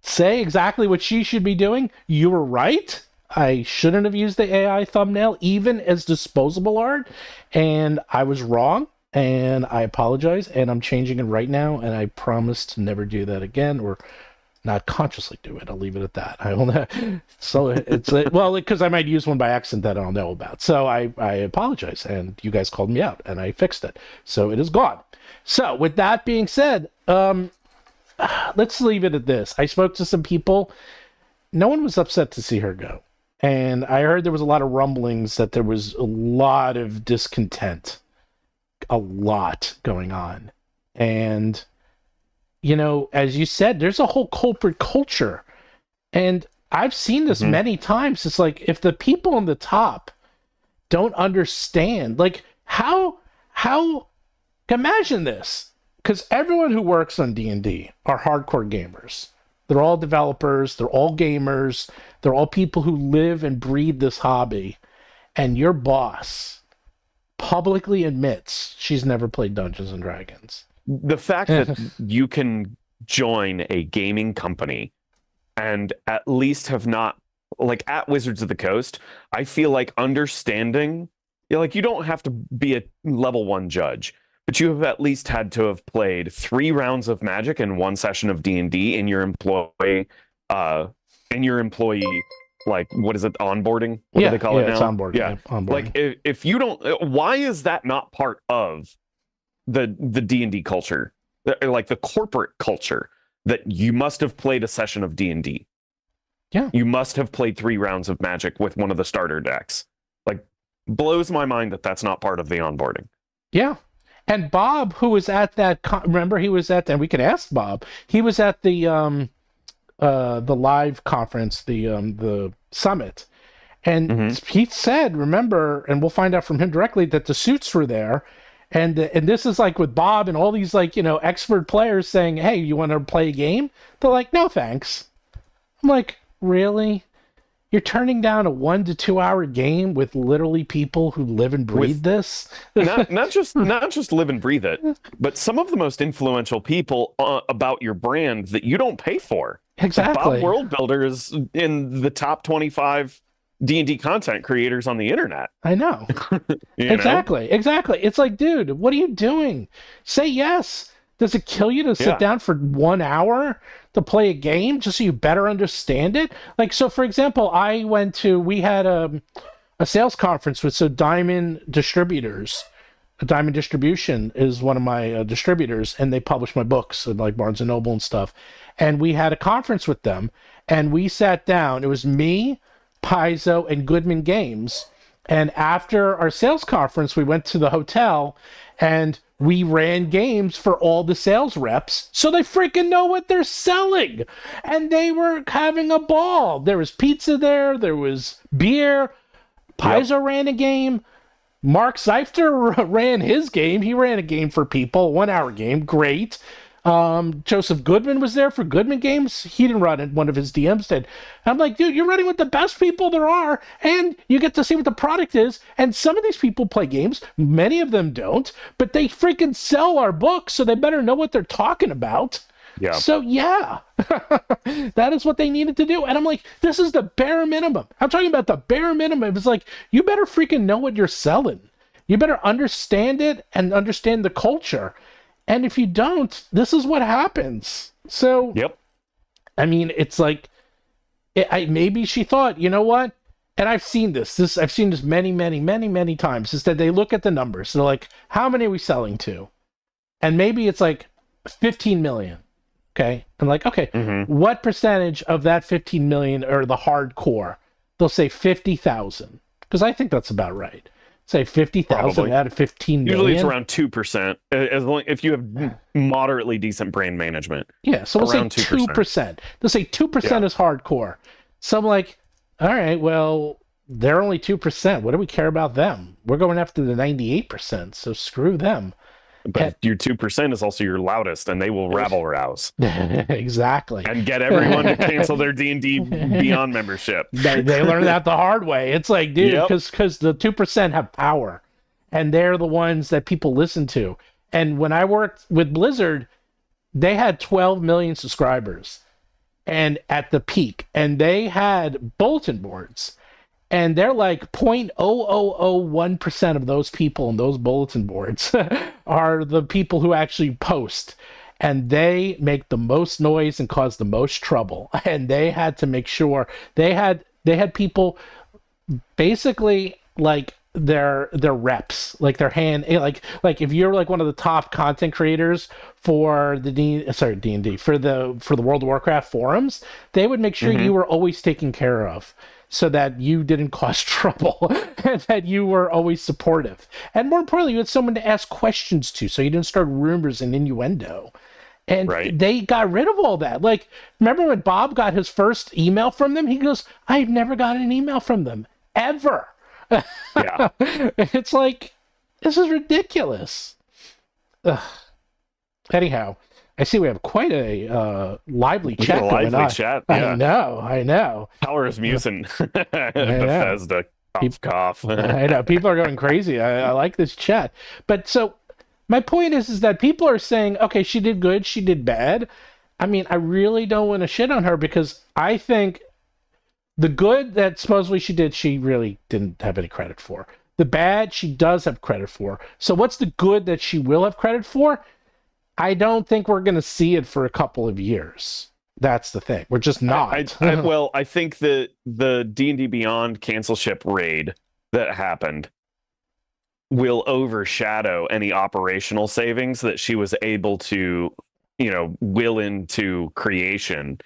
say exactly what she should be doing. You were right. I shouldn't have used the AI thumbnail, even as disposable art, and I was wrong. And I apologize, and I'm changing it right now, and I promise to never do that again, or not consciously do it. I'll leave it at that. I will not. So it's well, because I might use one by accident that I don't know about. So I apologize, and you guys called me out, and I fixed it. So it is gone. So with that being said, let's leave it at this. I spoke to some people. No one was upset to see her go, and I heard there was a lot of rumblings that there was a lot of discontent. A lot going on. And, you know, as you said, there's a whole corporate culture. And I've seen this many times. It's like, if the people on the top don't understand, like, how imagine this, because everyone who works on D&D are hardcore gamers. They're all developers, they're all gamers, they're all people who live and breathe this hobby. And your boss publicly admits she's never played Dungeons and Dragons. The fact that you can join a gaming company and at least have not, like at Wizards of the Coast, I feel like understanding, like you don't have to be a level 1 judge, but you have at least had to have played 3 rounds of Magic and 1 session of D&D in your employee, like, what is it, onboarding? What do they call it now? It's onboarding. Yeah, onboarding. Like if you don't, why is that not part of the D&D culture, like the corporate culture, that you must have played a session of D&D? Yeah, you must have played 3 rounds of Magic with one of the starter decks. Like, blows my mind that that's not part of the onboarding. Yeah. And Bob, who was at that, remember he was at, and we could ask Bob, he was at the live conference, the summit, and he said, remember, and we'll find out from him directly, that the suits were there, and this is like with Bob and all these, like, you know, expert players saying, hey, you want to play a game? They're like, no thanks. I'm like, really? You're turning down a 1 to 2 hour game with literally people who live and breathe this? not just live and breathe it, but some of the most influential people about your brand that you don't pay for. Exactly. Bob World Builder is in the top 25 D&D content creators on the internet. I know. Exactly. It's like, dude, what are you doing? Say yes. Does it kill you to sit down for 1 hour to play a game just so you better understand it? Like, so for example, we had a sales conference with Diamond Distributors. Diamond Distribution is one of my distributors, and they publish my books at like Barnes and Noble and stuff. And we had a conference with them, and we sat down. It was me, Paizo, and Goodman Games. And after our sales conference, we went to the hotel, and we ran games for all the sales reps so they freaking know what they're selling. And they were having a ball. There was pizza there. There was beer. Paizo ran a game. Mark Seifter ran his game. He ran a game for people, 1 hour game. Great. Joseph Goodman was there for Goodman Games. He didn't run it. One of his DMs did. I'm like, dude, you're running with the best people there are, and you get to see what the product is. And some of these people play games. Many of them don't, but they freaking sell our books, so they better know what they're talking about. Yeah. So, yeah, that is what they needed to do. And I'm like, this is the bare minimum. I'm talking about the bare minimum. It's like, you better freaking know what you're selling. You better understand it and understand the culture. And if you don't, this is what happens. So, Yep. I mean, it's like, maybe she thought, you know what? And I've seen this. I've seen this many, many, many, many times. Is that they look at the numbers. They're like, how many are we selling to? And maybe it's like 15 million. Okay. And like, okay, what percentage of that 15 million are the hardcore? They'll say 50,000. Because I think that's about right. Say 50,000 out of 15 million. Usually it's around 2%. As long if you have moderately decent brand management. Yeah, so we'll say 2%. They'll say 2% is hardcore. So I'm like, all right, well, they're only 2%. What do we care about them? We're going after the 98%, so screw them. But your 2% is also your loudest, and they will rabble rouse. Exactly. And get everyone to cancel their D&D Beyond membership. They learned that the hard way. It's like, dude, because the 2% have power, and they're the ones that people listen to. And when I worked with Blizzard, they had 12 million subscribers and at the peak, and they had bulletin boards. And they're like 0.0001% of those people in those bulletin boards are the people who actually post. And they make the most noise and cause the most trouble. And they had to make sure they had people basically like their reps, like their hand, like if you're like one of the top content creators for the D&D for the World of Warcraft forums, they would make sure you were always taken care of, so that you didn't cause trouble and that you were always supportive. And more importantly, you had someone to ask questions to, so you didn't start rumors and innuendo. And they got rid of all that. Like, remember when Bob got his first email from them? He goes, I've never gotten an email from them, ever. Yeah. It's like, this is ridiculous. Ugh. Anyhow, I see we have quite a lively chat going on. Chat, yeah. I know. Powers Musin. Bethesda. Cough. I know. People are going crazy. I like this chat. But so my point is that people are saying, okay, she did good, she did bad. I mean, I really don't want to shit on her, because I think the good that supposedly she did, she really didn't have any credit for. The bad, she does have credit for. So what's the good that she will have credit for? I don't think we're going to see it for a couple of years. That's the thing. We're just not. Well, I think the D&D Beyond cancel ship raid that happened will overshadow any operational savings that she was able to, will into creation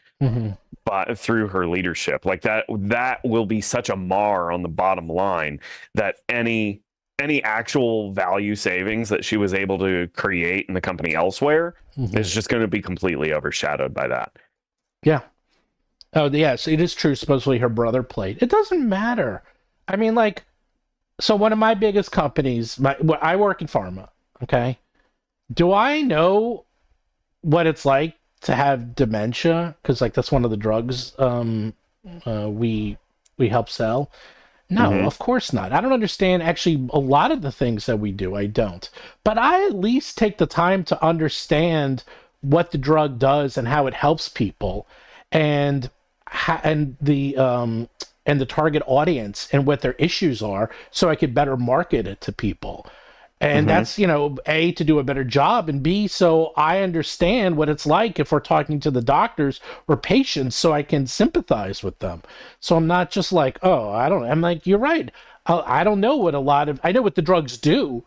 but through her leadership. Like that will be such a mar on the bottom line that any actual value savings that she was able to create in the company elsewhere is just going to be completely overshadowed by that. Yeah. Oh, yes, it is true. Supposedly her brother played. It doesn't matter. I mean, like, so one of my biggest companies, I work in pharma, okay? Do I know what it's like to have dementia? Because, like, that's one of the drugs we help sell. No, of course not. I don't understand actually a lot of the things that we do. I don't. But I at least take the time to understand what the drug does and how it helps people, and the target audience and what their issues are, so I could better market it to people. And that's, A, to do a better job, and B, so I understand what it's like if we're talking to the doctors or patients, so I can sympathize with them. So I'm not just like, I'm like, you're right. I don't know what I know what the drugs do,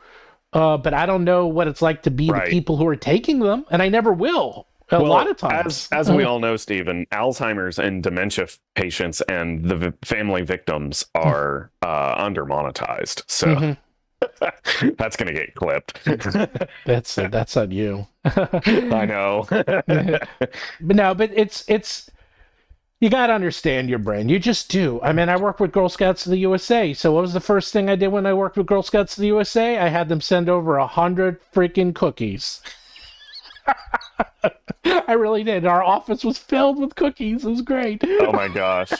but I don't know what it's like to be the people who are taking them, and I never will. A lot of times. As we all know, Stephen, Alzheimer's and dementia patients and the family victims are under-monetized. So that's going to get clipped. That's on you. I know. but it's you got to understand your brain. You just do. I mean, I work with Girl Scouts of the USA. So what was the first thing I did when I worked with Girl Scouts of the USA? I had them send over 100 freaking cookies. I really did. Our office was filled with cookies. It was great. Oh my gosh.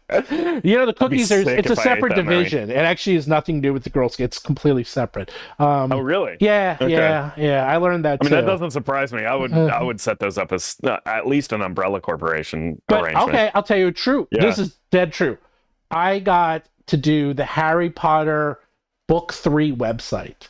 The cookies it's a separate division. It actually has nothing to do with the Girl Scouts. It's completely separate. Oh really? Yeah, okay. Yeah. I learned that too. That doesn't surprise me. I would set those up as at least an umbrella corporation arrangement. Okay, I'll tell you true. Yeah. This is dead true. I got to do the Harry Potter book 3 website.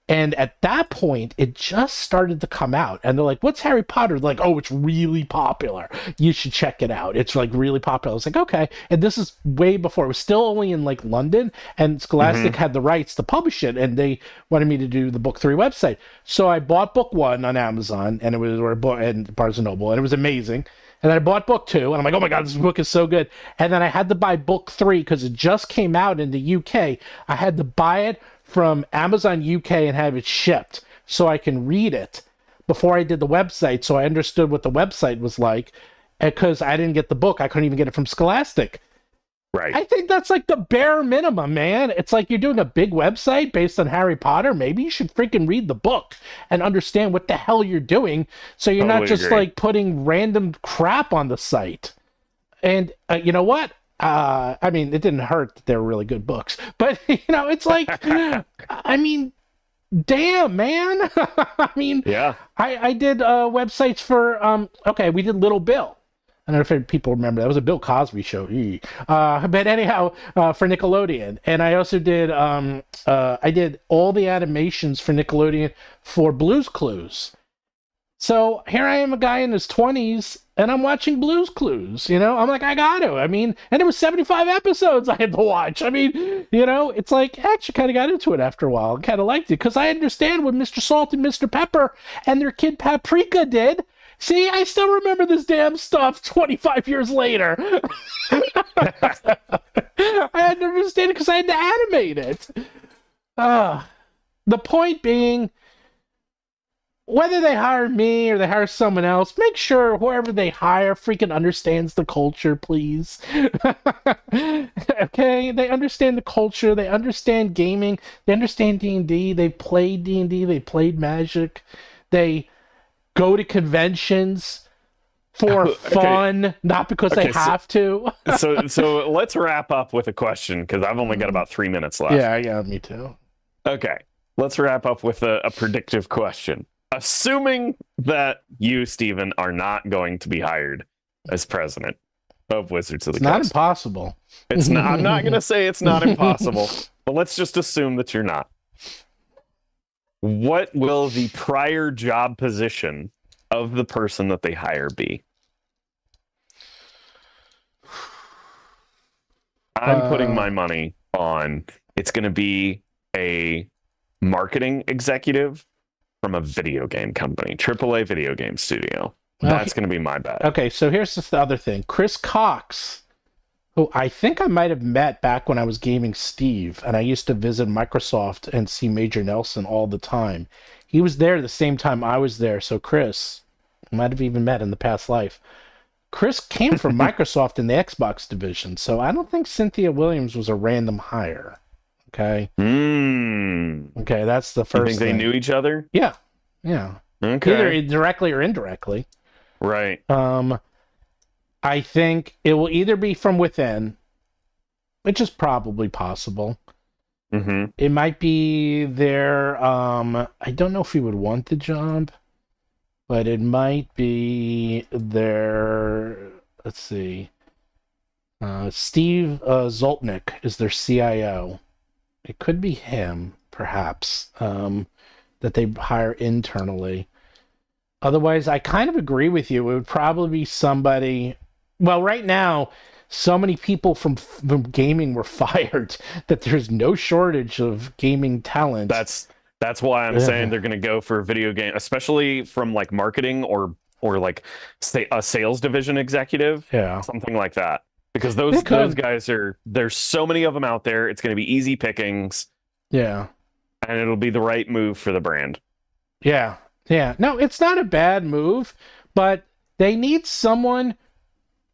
And at that point, it just started to come out. And they're like, what's Harry Potter? Like, oh, it's really popular. You should check it out. It's like really popular. I was like, okay. And this is way before. It was still only in like London, and Scholastic had the rights to publish it. And they wanted me to do the book 3 website. So I bought book 1 on Amazon, and it was and Barnes and Noble, and it was amazing. And then I bought book 2, and I'm like, oh my God, this book is so good. And then I had to buy book 3 because it just came out in the UK. I had to buy it from Amazon UK and have it shipped so I can read it before I did the website, so I understood what the website was like. Because I didn't get the book, I couldn't even get it from Scholastic. Right. I think that's like the bare minimum, man. It's like you're doing a big website based on Harry Potter. Maybe you should freaking read the book and understand what the hell you're doing, so you're not just like putting random crap on the site. And you know what? I mean, it didn't hurt that they were really good books, but it's like, I mean, damn, man. I mean, yeah. I did websites for okay, we did Little Bill. I don't know if people remember, that was a Bill Cosby show. But anyhow, for Nickelodeon. And I also did I did all the animations for Nickelodeon for Blue's Clues. So here I am, a guy in his 20s, and I'm watching Blue's Clues. I'm like, I got to. I mean, and it was 75 episodes I had to watch. I mean, it's like, I actually kind of got into it after a while. I kind of liked it because I understand what Mr. Salt and Mr. Pepper and their kid Paprika did. See, I still remember this damn stuff 25 years later. I had to understand it because I had to animate it. The point being, whether they hire me or they hire someone else, make sure whoever they hire freaking understands the culture, please. Okay? They understand the culture. They understand gaming. They understand D&D. They played D&D. They played Magic. They go to conventions for fun, not because they have to. So let's wrap up with a question, because I've only got about 3 minutes left. Yeah, me too. Okay, let's wrap up with a predictive question. Assuming that you, Steven, are not going to be hired as president of Wizards of the Coast. Not impossible. It's not. I'm not going to say it's not impossible, but let's just assume that you're not. What will the prior job position of the person that they hire be? I'm putting my money on it's going to be a marketing executive from a video game company, AAA video game studio. That's going to be my bet. Okay, so here's the other thing. Chris Cox, who I think I might have met back when I was gaming Steve, and I used to visit Microsoft and see Major Nelson all the time. He was there the same time I was there, so Chris might have even met in the past life. Chris came from Microsoft in the Xbox division, so I don't think Cynthia Williams was a random hire. Okay? Okay, that's the first thing. You think they knew each other? Yeah. Okay. Either directly or indirectly. Right. I think it will either be from within, which is probably possible. It might be their, I don't know if he would want the job, but it might be their, let's see, Steve Zoltnik is their CIO. It could be him, perhaps, that they hire internally. Otherwise, I kind of agree with you. It would probably be somebody. Well, right now, so many people from gaming were fired that there's no shortage of gaming talent. That's why I'm saying they're going to go for video game, especially from like marketing or like say a sales division executive, something like that. Because those guys there's so many of them out there. It's going to be easy pickings. Yeah, and it'll be the right move for the brand. Yeah. No, it's not a bad move, but they need someone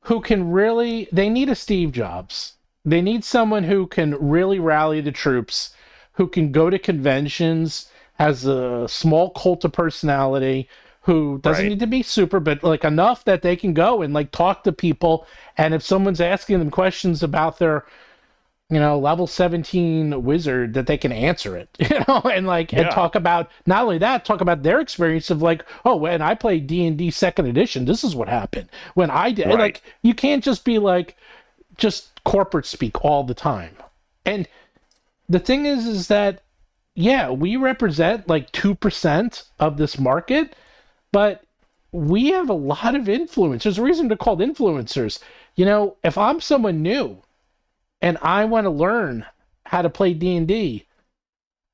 who can really, they need a Steve Jobs. They need someone who can really rally the troops, who can go to conventions, has a small cult of personality, who doesn't need to be super, but like enough that they can go and like talk to people. And if someone's asking them questions about their, level 17 wizard, that they can answer it, and and talk about, not only that, talk about their experience of like, oh, when I played D&D 2nd edition, this is what happened. When I did, like, you can't just be like, just corporate speak all the time. And the thing is that, yeah, we represent like 2% of this market, but we have a lot of influence. There's a reason they're called influencers. You know, if I'm someone new and I want to learn how to play D&D,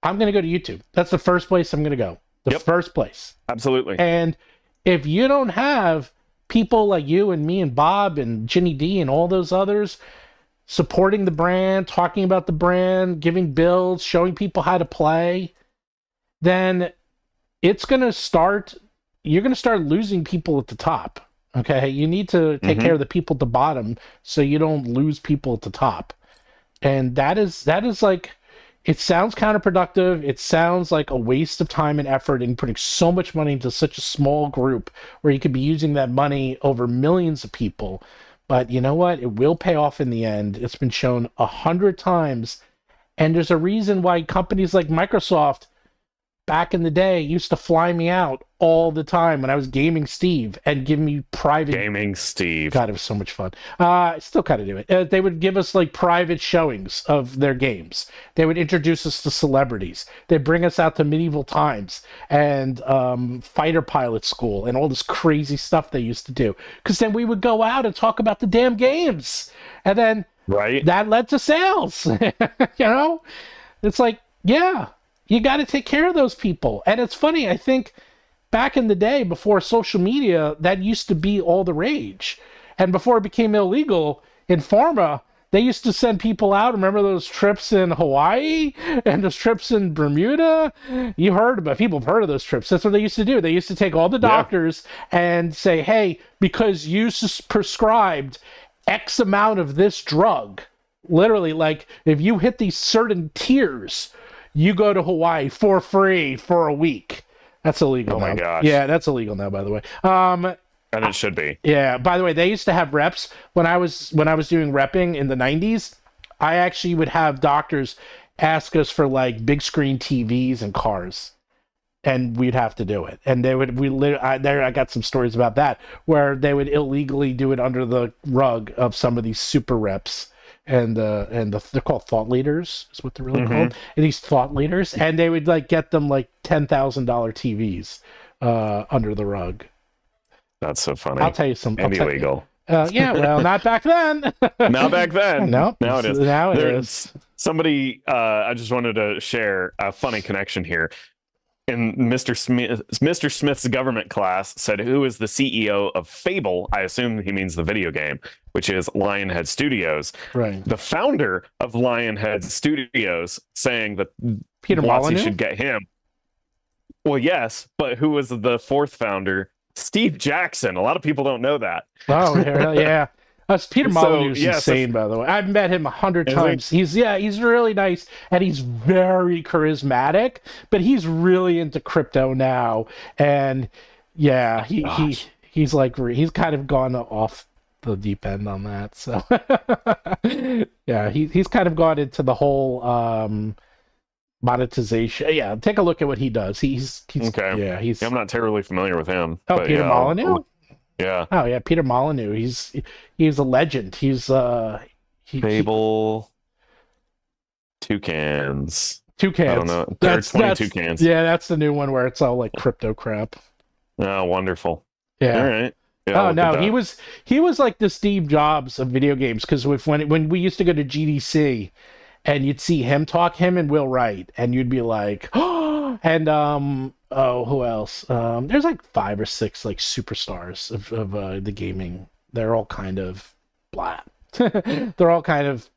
I'm going to go to YouTube. That's the first place I'm going to go. The first place. Absolutely. And if you don't have people like you and me and Bob and Ginny D and all those others supporting the brand, talking about the brand, giving builds, showing people how to play, then it's going to start, you're going to start losing people at the top. Okay? You need to take care of the people at the bottom so you don't lose people at the top. And that is like, it sounds counterproductive. It sounds like a waste of time and effort in putting so much money into such a small group where you could be using that money over millions of people. But you know what? It will pay off in the end. It's been shown 100 times. And there's a reason why companies like Microsoft back in the day used to fly me out all the time when I was gaming Steve and give me private Gaming Steve. God, it was so much fun. I still kind of do it. They would give us like private showings of their games. They would introduce us to celebrities. They'd bring us out to medieval times and fighter pilot school and all this crazy stuff they used to do. Because then we would go out and talk about the damn games. And then that led to sales. You know? It's like, yeah, you got to take care of those people. And it's funny, I think back in the day before social media, that used to be all the rage. And before it became illegal in pharma, they used to send people out. Remember those trips in Hawaii and those trips in Bermuda? You heard about, people have heard of those trips. That's what they used to do. They used to take all the doctors and say, hey, because you prescribed X amount of this drug, literally, like if you hit these certain tiers, you go to Hawaii for free for a week. That's illegal now. Oh my gosh. Yeah, that's illegal now, by the way. And it should be. Yeah, by the way, they used to have reps when I was doing repping in the 90s. I actually would have doctors ask us for like big screen TVs and cars. And we'd have to do it. And they would I got some stories about that where they would illegally do it under the rug of some of these super reps. And they're called thought leaders is what they're really called. And these thought leaders, and they would like get them like $10,000 TVs under the rug. That's so funny. I'll tell you some. And illegal. Yeah, well, not back then. Not back then. No, now it is. Now it is. Somebody, I just wanted to share a funny connection here. In Mr. Smith's government class said, who is the CEO of Fable? I assume he means the video game, which is Lionhead Studios. Right. The founder of Lionhead Studios saying that Peter Molyneux should get him. Well, yes, but who was the fourth founder? Steve Jackson. A lot of people don't know that. Oh, yeah. Peter Molyneux's yes, insane, by the way. I've met him 100 times. He's really nice, and he's very charismatic, but he's really into crypto now. And yeah, he's like, he's kind of gone off the deep end on that. So yeah, he's kind of gone into the whole monetization. Yeah, take a look at what he does. He's okay. Yeah, I'm not terribly familiar with him. Oh, but, Peter Molyneux? Yeah. Oh yeah, Peter Molyneux. He's a legend. Fable. Toucans. I don't know. That's 22 cans. Yeah, that's the new one where it's all like crypto crap. Oh, wonderful. Yeah. All right. Yeah, oh no, he was like the Steve Jobs of video games, because when we used to go to GDC and you'd see him talk, him and Will Wright, and you'd be like, oh, and who else? There's like 5 or 6 like superstars of the gaming. They're all kind of blah. They're all kind of,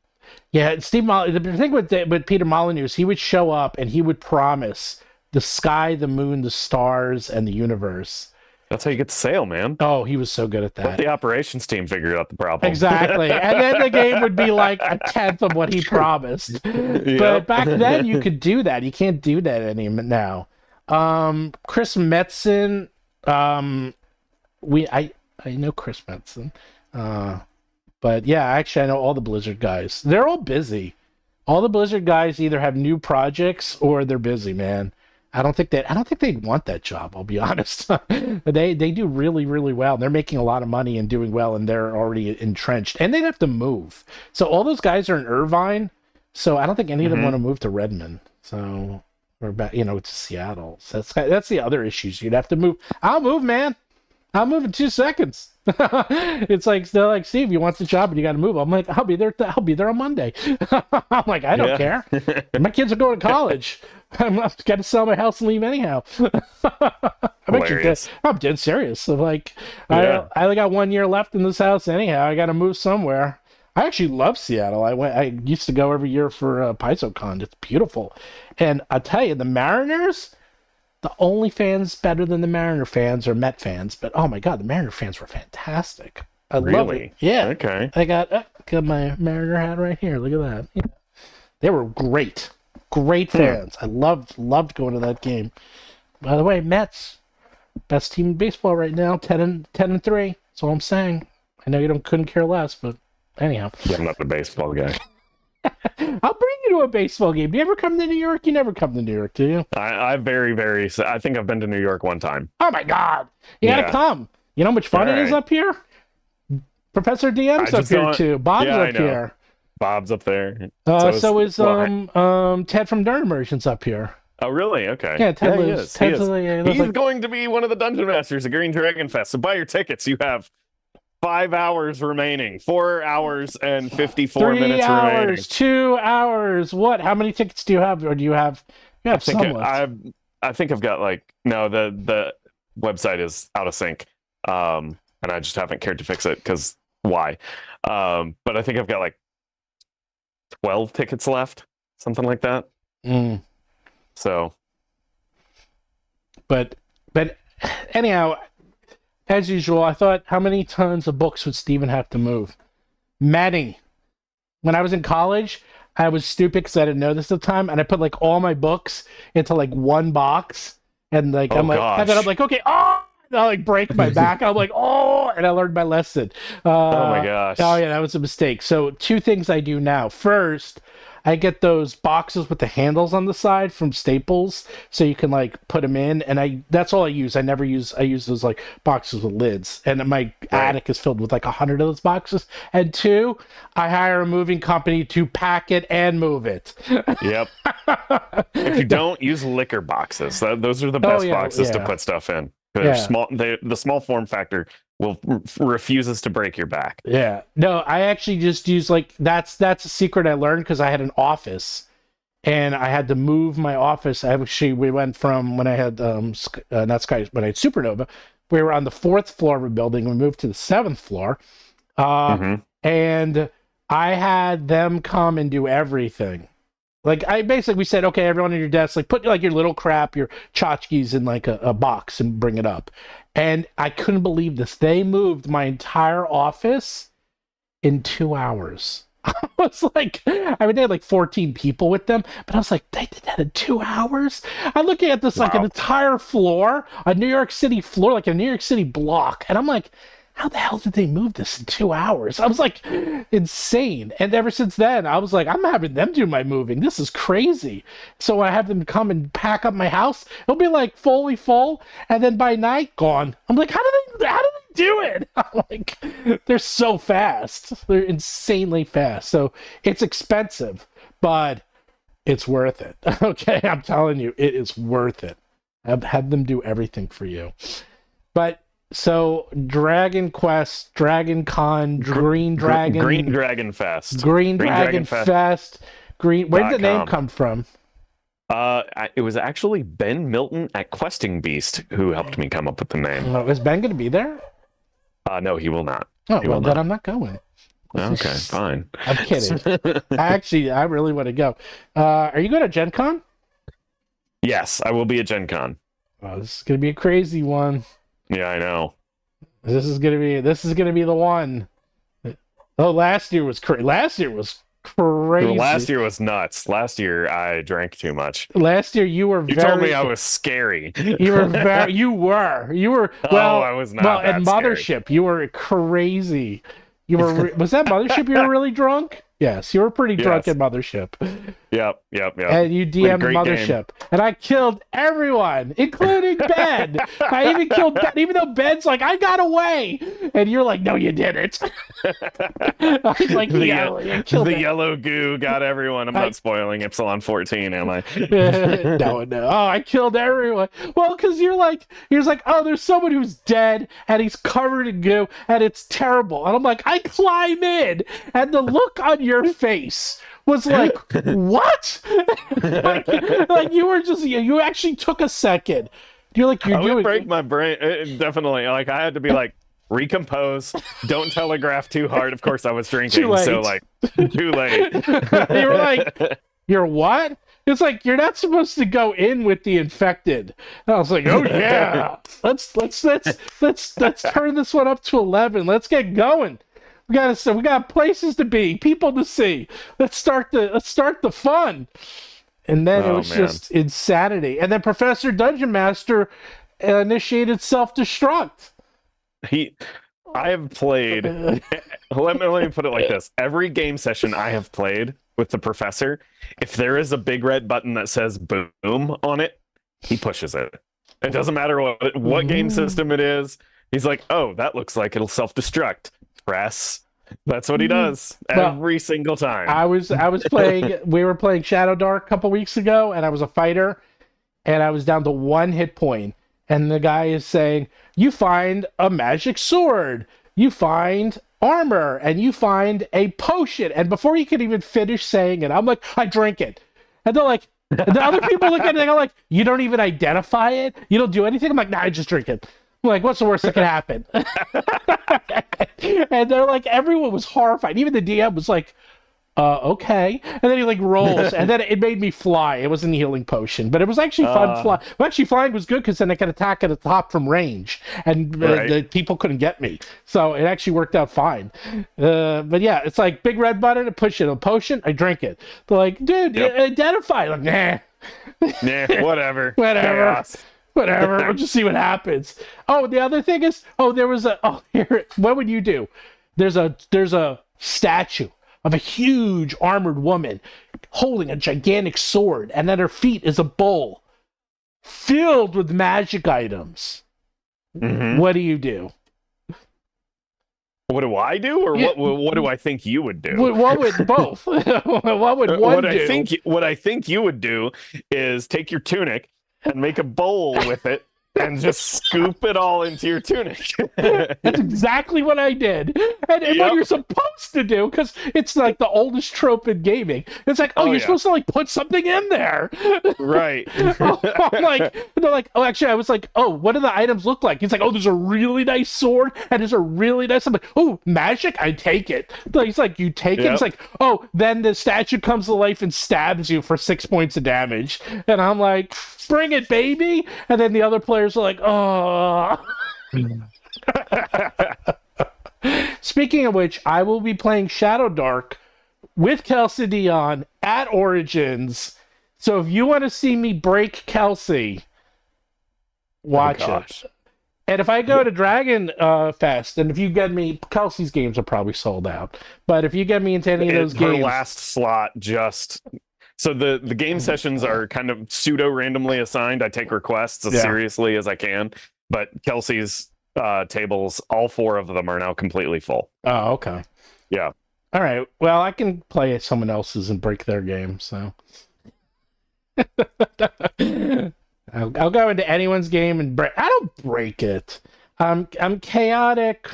yeah. The thing with Peter Molyneux is he would show up and he would promise the sky, the moon, the stars, and the universe. That's how you get to sail, man. Oh, he was so good at that. Let the operations team figured out the problem. Exactly. And then the game would be like a tenth of what he promised. Yep. But back then you could do that. You can't do that now. Chris Metzen, I know Chris Metzen. But yeah, actually I know all the Blizzard guys. They're all busy. All the Blizzard guys either have new projects or they're busy, man. I don't think they'd want that job, I'll be honest. They do really, really well. They're making a lot of money and doing well, and they're already entrenched. And they'd have to move. So all those guys are in Irvine. So I don't think any of them want to move to Redmond. So we're back, to Seattle. So that's the other issues. You'd have to move. I'll move, man. I'll move in 2 seconds. It's like they're like, Steve, you want the job, but you got to move. I'm like, I'll be there. I'll be there on Monday. I'm like, I don't care. My kids are going to college. I'm got to sell my house and leave anyhow. I'm dead serious. So like, I only got 1 year left in this house anyhow. I got to move somewhere. I actually love Seattle. I used to go every year for PaizoCon. It's beautiful, and I tell you, the Mariners. The only fans better than the Mariner fans are Met fans, but oh my God, the Mariner fans were fantastic. I love it. Yeah. Okay. I got my Mariner hat right here. Look at that. Yeah. They were great fans. I loved going to that game. By the way, Mets, best team in baseball right now, 10-3. That's all I'm saying. I know you couldn't care less, but anyhow. Yeah, I'm not the baseball guy. I'll bring you to a baseball game. Do you ever come to New York? You never come to New York, do you? I think I've been to New York one time. Oh my God. You gotta come. You know how much fun it is up here? Professor DM's up here too. Bob's up here. Bob's up there. So is Ted from Dirt Immersion's up here. Oh really? Okay. Yeah, Ted lives. He is. He's going to be one of the Dungeon Masters at Green Dragon Fest. So buy your tickets. You have 5 hours remaining. 4 hours and 54 minutes 3 hours, remaining. 2 hours. What? How many tickets do you have? Or do you have? You have some left. I think I've got the website is out of sync, and I just haven't cared to fix it because why? But I think I've got 12 tickets left, something like that. So, but anyhow. As usual, I thought, how many tons of books would Steven have to move? Many. When I was in college, I was stupid because I didn't know this at the time, and I put all my books into one box, and and then I'm like, okay, and I break my back. I'm like, and I learned my lesson. Oh my gosh. Oh yeah, that was a mistake. So 2 things I do now. First, I get those boxes with the handles on the side from Staples, so you can put them in, and that's all I use. I use those boxes with lids, and my attic is filled with 100 of those boxes. And 2, I hire a moving company to pack it and move it. Yep. If you don't use Glicker boxes, those are the best boxes to put stuff in. They're small. The small form factor refuses to break your back. Yeah. No, I actually just use that's a secret I learned because I had an office and I had to move my office. We went from when I had when I had Supernova, we were on the 4th floor of a building. We moved to the 7th floor. And I had them come and do everything. We said, okay, everyone at your desk, put your little crap, your tchotchkes in a box and bring it up. And I couldn't believe this. They moved my entire office in 2 hours. I was they had 14 people with them, but I was they did that in 2 hours? I'm looking at this an entire floor, a New York City floor, a New York City block. And I'm how the hell did they move this in 2 hours? I was insane. And ever since then, I was I'm having them do my moving. This is crazy. So I have them come and pack up my house. It'll be fully full. And then by night, gone. I'm how do they do it? I'm they're so fast. They're insanely fast. So it's expensive, but it's worth it. Okay. I'm telling you, it is worth it. I've had them do everything for you. But so Dragon Quest, Dragon Con, Green Dragon Fest. Green Dragon Fest. Where did the name come from? It was actually Ben Milton at Questing Beast who helped me come up with the name. Is Ben going to be there? No, he will not. Oh, well, then I'm not going. Okay, fine. I'm kidding. I really want to go. Are you going to Gen Con? Yes, I will be at Gen Con. Oh, this is going to be a crazy one. Yeah, I know. This is gonna be the one. Oh, last year was crazy. Last year was nuts. Last year I drank too much. Last year you told me I was scary. You were. Well, I was not. Well, at Mothership you were crazy. Was that Mothership you were really drunk? Yes, you were pretty drunk at Mothership. Yep. And you DM the mothership. And I killed everyone, including Ben. I even killed Ben, even though Ben's like, I got away. And you're like, no, you didn't. I was like, the yellow goo got everyone. I'm not spoiling Epsilon 14, am I? No. Oh, I killed everyone. Well, because you're like, oh, there's someone who's dead, and he's covered in goo, and it's terrible. And I'm like, I climb in, and the look on your face was like, what? like you were just, you actually took a second. You're like, you're doing. Would break my brain. Definitely. Like, I had to be like, recompose. Don't telegraph too hard. Of course, I was drinking, so like, too late. You were like, you're what? It's like, you're not supposed to go in with the infected. And I was like, oh yeah, let's turn this one up to 11. Let's get going. We got places to be, people to see. Let's start the fun. And then it was just insanity. And then Professor Dungeon Master initiated self-destruct. I have played. let me put it like this: every game session I have played with the professor, if there is a big red button that says "boom" on it, he pushes it. It doesn't matter what game system it is. He's like, "Oh, that looks like it'll self-destruct." Press. That's what he does every single time. I was playing. We were playing Shadow Dark a couple weeks ago, and I was a fighter, and I was down to 1 hit point. And the guy is saying, "You find a magic sword, you find armor, and you find a potion." And before he could even finish saying it, I'm like, "I drink it." And they're like, and the other people look at it, and they're like, "You don't even identify it? You don't do anything?" I'm like, "Nah, I just drink it." I'm like, what's the worst that can happen? And they're like, everyone was horrified. Even the DM was like, okay. And then he like rolls, and then it made me fly. It wasn't a healing potion, but it was actually fun. Well, actually, flying was good because then I could attack at the top from range, and the people couldn't get me. So it actually worked out fine. But yeah, it's like big red button, I push it. A potion, I drink it. They're like, dude, identify. I'm like, nah, whatever. Chaos. Whatever, we'll just see what happens. Oh, the other thing is, here, what would you do? There's a statue of a huge armored woman holding a gigantic sword, and at her feet is a bowl filled with magic items. Mm-hmm. What do you do? What do I do, or what do I think you would do? What would both? What would one do? What I think you would do is take your tunic and make a bowl with it and just scoop it all into your tunic. That's exactly what I did. And what you're supposed to do, because it's like the oldest trope in gaming. It's like, you're supposed to like put something in there. Right. I'm like, they're like, actually, I was like, what do the items look like? He's like, there's a really nice sword, and there's a really nice, I'm like, magic? I take it. He's like, you take it? He's like, then the statue comes to life and stabs you for 6 points of damage. And I'm like, bring it, baby. And then the other players are like, oh. Speaking of which, I will be playing Shadow Dark with Kelsey Dion at Origins. So if you want to see me break Kelsey, watch it. And if I go to Dragon Fest, and if you get me, Kelsey's games are probably sold out. But if you get me into any of those games, her last slot just. So the game sessions are kind of pseudo randomly assigned. I take requests as seriously as I can, but Kelsey's tables, all 4 of them are now completely full. Oh, okay. Yeah. All right. Well, I can play at someone else's and break their game. So I'll go into anyone's game and break. I don't break it. I'm chaotic.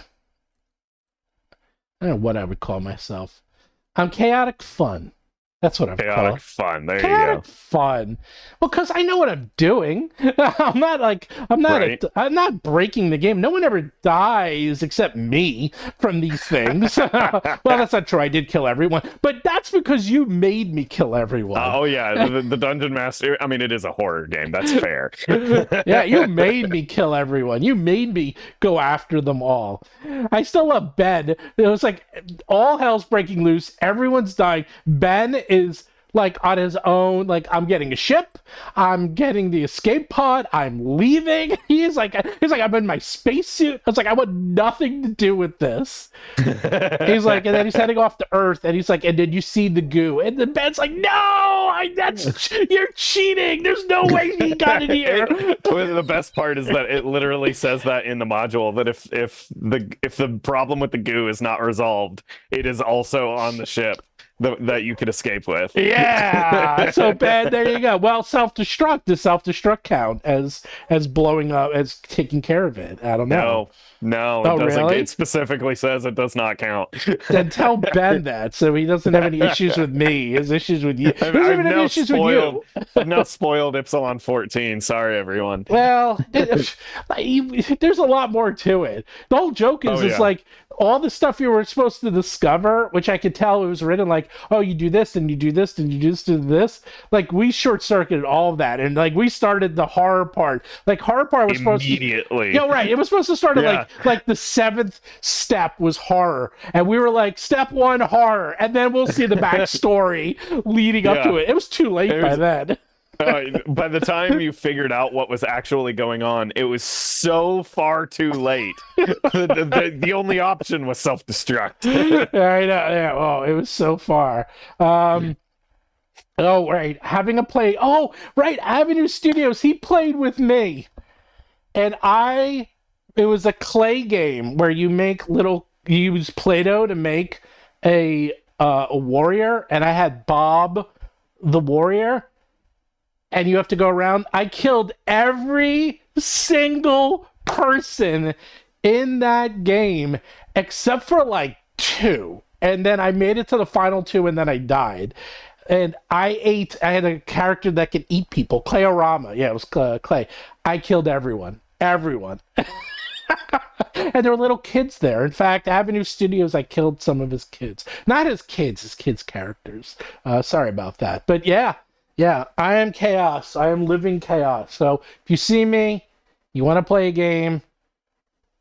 I don't know what I would call myself. I'm chaotic fun. That's what I'm calling. Chaotic fun. There you go. Fun. Well, because I know what I'm doing. I'm not breaking the game. No one ever dies except me from these things. Well, that's not true. I did kill everyone, but that's because you made me kill everyone. Oh yeah, the Dungeon Master. I mean, it is a horror game. That's fair. Yeah, you made me kill everyone. You made me go after them all. I still love Ben. It was like all hell's breaking loose. Everyone's dying. Ben is like on his own. Like, I'm getting a ship, I'm getting the escape pod, I'm leaving. He's like, I'm in my spacesuit. I was like, I want nothing to do with this. He's like, and then he's heading off to Earth, and he's like, and then you see the goo, and the Ben's like, no, you're cheating. There's no way he got in here. The best part is that it literally says that in the module that if the problem with the goo is not resolved, it is also on the ship that you could escape with. Yeah. So bad. There you go. Well, self-destruct. Does self-destruct count as blowing up, as taking care of it? I don't know. No, oh, it doesn't. Really? It specifically says it does not count. Then tell Ben that, so he doesn't have any issues with me. His issues with you. He doesn't have any issues with you. I've now spoiled Ipsilon 14. Sorry, everyone. Well, there's a lot more to it. The whole joke is like all the stuff you were supposed to discover, which I could tell it was written like, oh, you do this and you do this and you do this and this. Like, we short-circuited all of that, and like we started the horror part. Like, horror part was supposed to immediately. Yeah, right. It was supposed to start at like the 7th step was horror, and we were like, step 1 horror, and then we'll see the backstory leading up to it. It was too late by then. By the time you figured out what was actually going on, it was so far too late. The only option was self-destruct. I know. Yeah. Oh, it was so far. Oh, right. Having a play. Oh, right. Avenue Studios. He played with me, and it was a clay game where you use Play-Doh to make a warrior, and I had Bob the warrior. And you have to go around. I killed every single person in that game except for like 2. And then I made it to the final 2, and then I died. And I had a character that could eat people. Clayorama. Yeah, it was Clay. I killed everyone. Everyone. And there were little kids there. In fact, Avenue Studios, I killed some of his kids. Not his kids' characters. Sorry about that. But yeah. Yeah, I am chaos. I am living chaos. So if you see me, you want to play a game.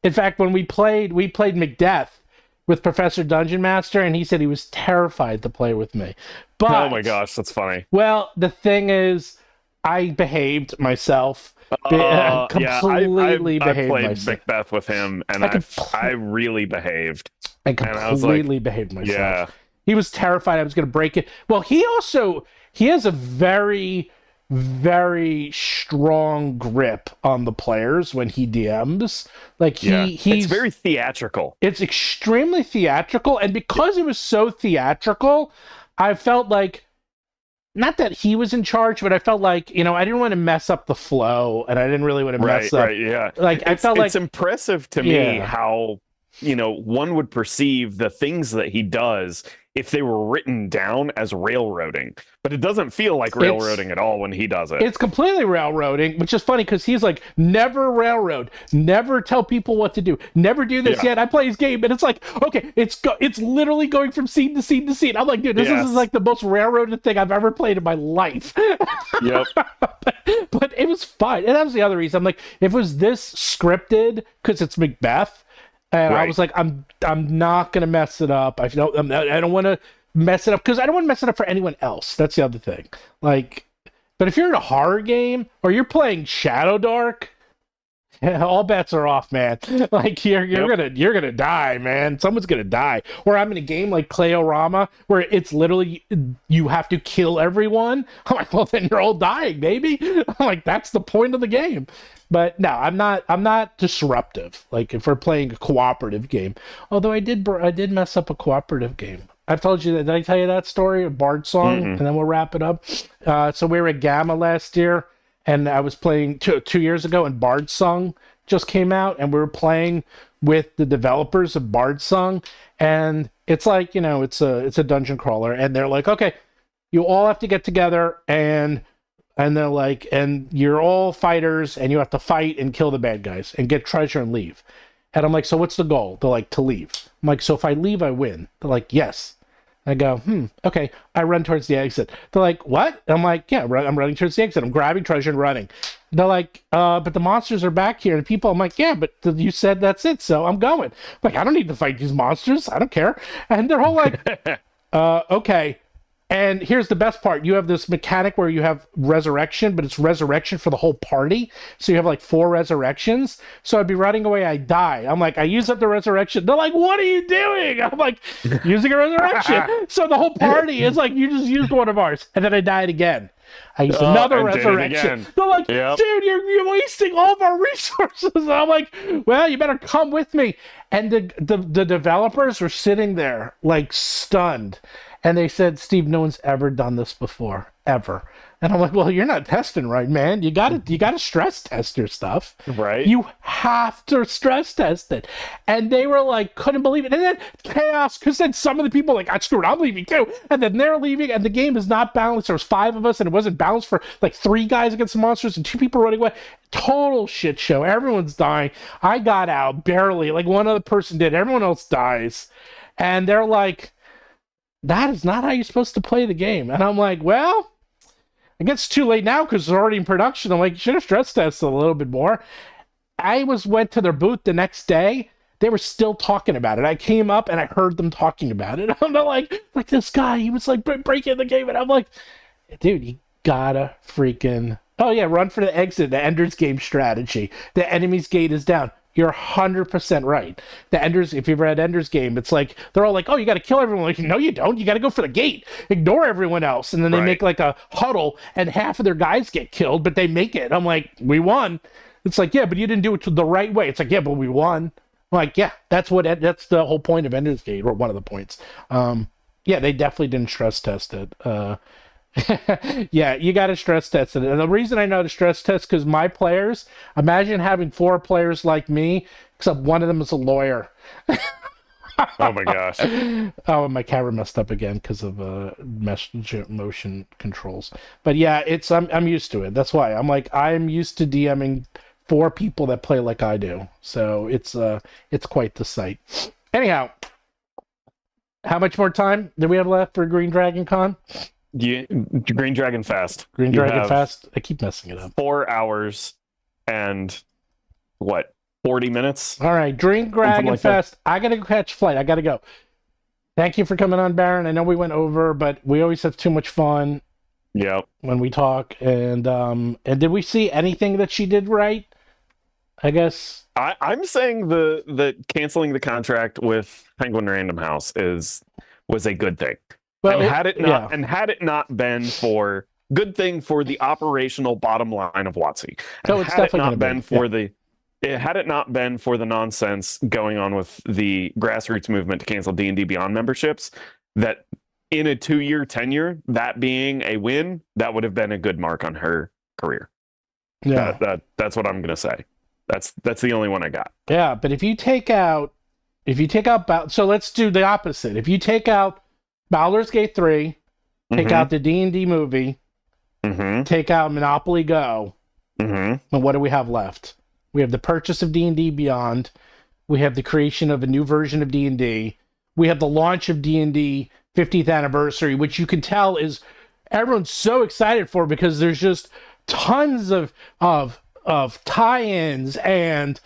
In fact, when we played Macbeth with Professor Dungeon Master, and he said he was terrified to play with me. But, oh my gosh, that's funny. Well, the thing is, I behaved myself. Completely behaved I played myself. Macbeth with him, and I really behaved. I completely behaved myself. Yeah. He was terrified I was going to break it. Well, he has a very, very strong grip on the players when he DMs. Like, it's very theatrical. It's extremely theatrical, and because it was so theatrical, I felt like, not that he was in charge, but I felt like, I didn't want to mess up the flow, and I didn't really want to mess up. Right, yeah. Like, I felt like it's impressive to me how, one would perceive the things that he does if they were written down as railroading, but it doesn't feel like railroading at all when he does it. It's completely railroading, which is funny because he's like, never railroad, never tell people what to do, never do this yet. I play his game, and it's like, okay, it's literally going from scene to scene to scene. I'm like, dude, this is like the most railroaded thing I've ever played in my life. Yep. But it was fun, and that was the other reason. I'm like, if it was this scripted, because it's Macbeth. And I was like, I'm not gonna mess it up. I don't want to mess it up because I don't want to mess it up for anyone else. That's the other thing. Like, but if you're in a horror game or you're playing Shadow Dark, all bets are off, man. Like, you're gonna die, man. Someone's gonna die. Or I'm in a game like Clayorama where it's literally you have to kill everyone. I'm like, well, then you're all dying, baby. I'm like, that's the point of the game. But no, I'm not disruptive. Like, if we're playing a cooperative game, although I did mess up a cooperative game. I've told you that. Did I tell you that story? A Bard song, and then we'll wrap it up. So we were at Gamma last year, and I was playing 2 years ago, and Bard song just came out, and we were playing with the developers of Bard song, and it's like, it's a dungeon crawler, and they're like, okay, you all have to get together and they're like, and you're all fighters, and you have to fight and kill the bad guys and get treasure and leave. And I'm like, so what's the goal? They're like, to leave. I'm like, so if I leave, I win. They're like, yes. I go, okay. I run towards the exit. They're like, what? I'm like, yeah, I'm running towards the exit. I'm grabbing treasure and running. They're like, but the monsters are back here and people. I'm like, yeah, but you said that's it, so I'm going. I'm like, I don't need to fight these monsters. I don't care. And they're all like, okay. And here's the best part. You have this mechanic where you have resurrection, but it's resurrection for the whole party. So you have like 4 resurrections. So I'd be running away, I die. I'm like, I use up the resurrection. They're like, what are you doing? I'm like, using a resurrection. So the whole party is like, you just used one of ours. And then I died again. I used another resurrection. They're like, dude, you're wasting all of our resources. And I'm like, well, you better come with me. And the developers were sitting there like stunned. And they said, Steve, no one's ever done this before, ever. And I'm like, well, you're not testing right, man. You gotta stress test your stuff. Right. You have to stress test it. And they were like, couldn't believe it. And then chaos, because then some of the people like, screw it, I'm leaving too. And then they're leaving, and the game is not balanced. There was 5 of us, and it wasn't balanced for like 3 guys against the monsters and 2 people running away. Total shit show. Everyone's dying. I got out barely. Like one other person did. Everyone else dies. And they're like, that is not how you're supposed to play the game. And I'm like, well, I guess it's too late now because it's already in production. I'm like, you should have stress tested a little bit more. I went to their booth the next day. They were still talking about it. I came up and I heard them talking about it. I'm not like this guy, he was like breaking the game. And I'm like, dude, you gotta freaking, oh yeah, run for the exit, the Ender's Game strategy. The enemy's gate is down. You're 100% right. The Ender's, if you've read Ender's Game, it's like, they're all like, oh, you got to kill everyone. Like, no, you don't. You got to go for the gate. Ignore everyone else. And then they make like a huddle and half of their guys get killed, but they make it. I'm like, we won. It's like, yeah, but you didn't do it the right way. It's like, yeah, but we won. I'm like, yeah, that's the whole point of Ender's Gate, or one of the points. Yeah, they definitely didn't stress test it. Yeah, you got to stress test it. And the reason I know to stress test, because my players, imagine having 4 players like me, except one of them is a lawyer. Oh my gosh. Oh, and my camera messed up again because of motion controls. But yeah, I'm used to it. That's why I'm like, I'm used to DMing 4 people that play like I do. So it's quite the sight. Anyhow, how much more time do we have left for Green Dragon Con? Green Dragon Fest. Green Dragon Fest. I keep messing it up. 4 hours and what? 40 minutes? All right, Green Dragon Fest. I gotta go catch a flight. I gotta go. Thank you for coming on, Baron. I know we went over, but we always have too much fun. Yep. When we talk. And did we see anything that she did right? I guess I'm saying the canceling the contract with Penguin Random House was a good thing. Well, had it not been for good thing for the operational bottom line of WoTC, had it not been for the nonsense going on with the grassroots movement to cancel D&D Beyond memberships, that in a 2-year tenure, that being a win, that would have been a good mark on her career. Yeah, that's what I'm gonna say. That's the only one I got. Yeah, but if you take out, so let's do the opposite. If you take out Baldur's Gate 3, take out the D&D movie, take out Monopoly Go, and what do we have left? We have the purchase of D&D Beyond, we have the creation of a new version of D&D, we have the launch of D&D 50th anniversary, which you can tell is everyone's so excited for because there's just tons of tie-ins and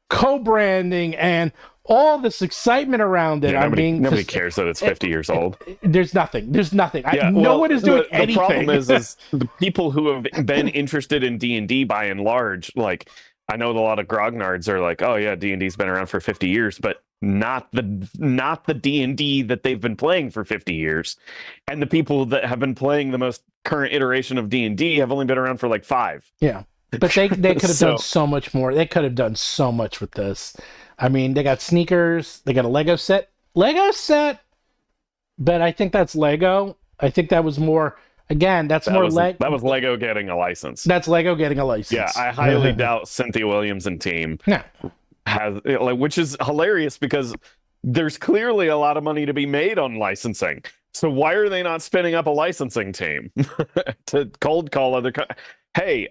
co-branding and all this excitement around it. Yeah, nobody cares that it's 50 years old. There's nothing. No one is doing anything. The problem is the people who have been interested in D&D by and large, like, I know a lot of grognards are like, oh yeah, D&D's been around for 50 years, but not the D&D that they've been playing for 50 years. And the people that have been playing the most current iteration of D&D have only been around for like 5. Yeah. But they could have done so much more. They could have done so much with this. I mean, they got sneakers, they got a Lego set, but I think that's Lego. I think that was more, again, that was Lego getting a license. That's Lego getting a license. Yeah, I highly doubt Cynthia Williams and team has, which is hilarious because there's clearly a lot of money to be made on licensing. So why are they not spinning up a licensing team to cold call other hey,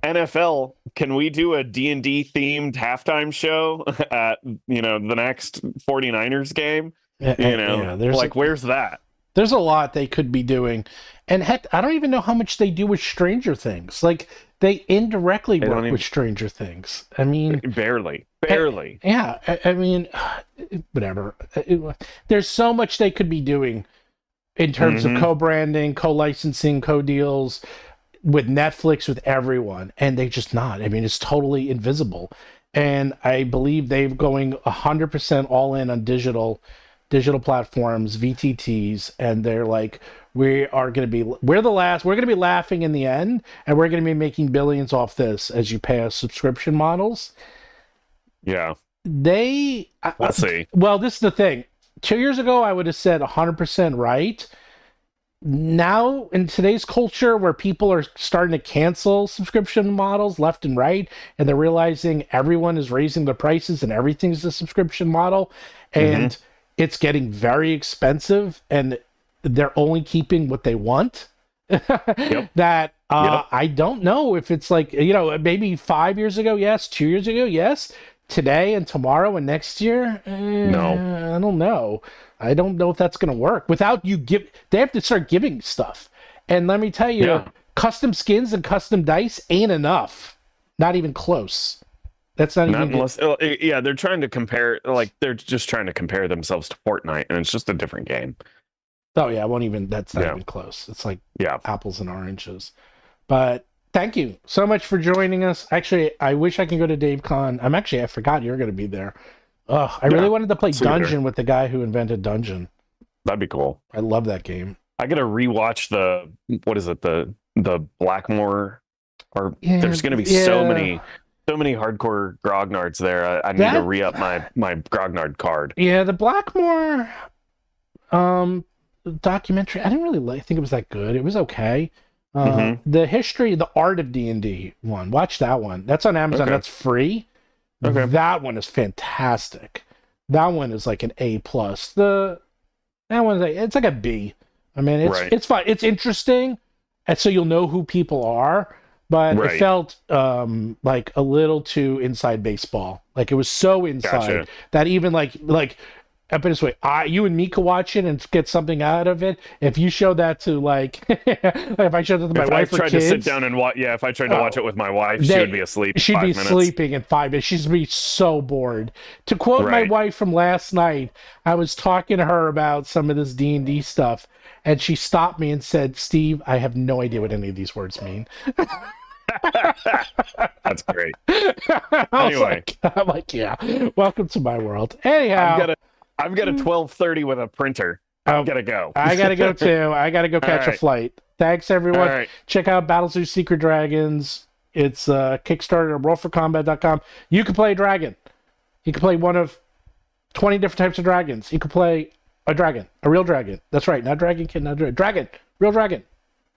NFL, can we do a D&D themed halftime show at, the next 49ers game? Where's that? There's a lot they could be doing. And heck, I don't even know how much they do with Stranger Things. Like, they indirectly work with Stranger Things. I mean... Barely. I mean, whatever. There's so much they could be doing in terms of co-branding, co-licensing, co-deals with Netflix, with everyone, and they just not. I mean, it's totally invisible. And I believe they're going 100% all in on digital platforms, VTTs, and they're like, we're going to be laughing in the end, and we're going to be making billions off this as you pay us subscription models. Yeah. Let's see. Well, this is the thing. 2 years ago, I would have said 100% right. Now, in today's culture where people are starting to cancel subscription models left and right, and they're realizing everyone is raising the prices and everything's a subscription model, and it's getting very expensive, and they're only keeping what they want. I don't know if it's like, maybe 5 years ago, yes. 2 years ago, yes. Today and tomorrow and next year, no. I don't know. I don't know if that's going to work. Without you they have to start giving stuff. And let me tell you, custom skins and custom dice ain't enough. Not even close. That's not even unless, they're trying to compare, they're just trying to compare themselves to Fortnite, and it's just a different game. Oh yeah, that's not even close. It's like apples and oranges. But thank you so much for joining us. Actually, I wish I could go to DaveCon. I forgot you're going to be there. I really wanted to play Dungeon with the guy who invented Dungeon. That'd be cool. I love that game. I got to rewatch the Blackmore, there's going to be so many hardcore grognards there. I need to re-up my grognard card. Yeah, the Blackmore documentary, I didn't really think it was that good. It was okay. The art of D&D one, watch that one. That's on Amazon. That's free. That one is fantastic. That one is like an A+. That one's it's like a B. I mean, it's fine. It's interesting, and so you'll know who people are. But it felt like a little too inside baseball. Like it was so inside that even like I put it this way, you and me could watch it and get something out of it. If you showed that to if I showed it to my wife or kids, to sit down and watch, if I tried to watch it with my wife, she would be asleep. She'd be sleeping in 5 minutes. She'd be so bored. To quote my wife from last night, I was talking to her about some of this D&D stuff, and she stopped me and said, "Steve, I have no idea what any of these words mean." That's great. Anyway, I'm like, yeah, welcome to my world. Anyhow, I've got a 12:30 with a printer. I've got to go. I got to go too. I got to go catch a flight. Thanks, everyone. Check out Battlezoo Secret Dragons. It's Kickstarter at rollforcombat.com. You can play a dragon. You can play one of 20 different types of dragons. You can play a dragon, a real dragon. That's right, not dragon kid, not dragon. Real dragon.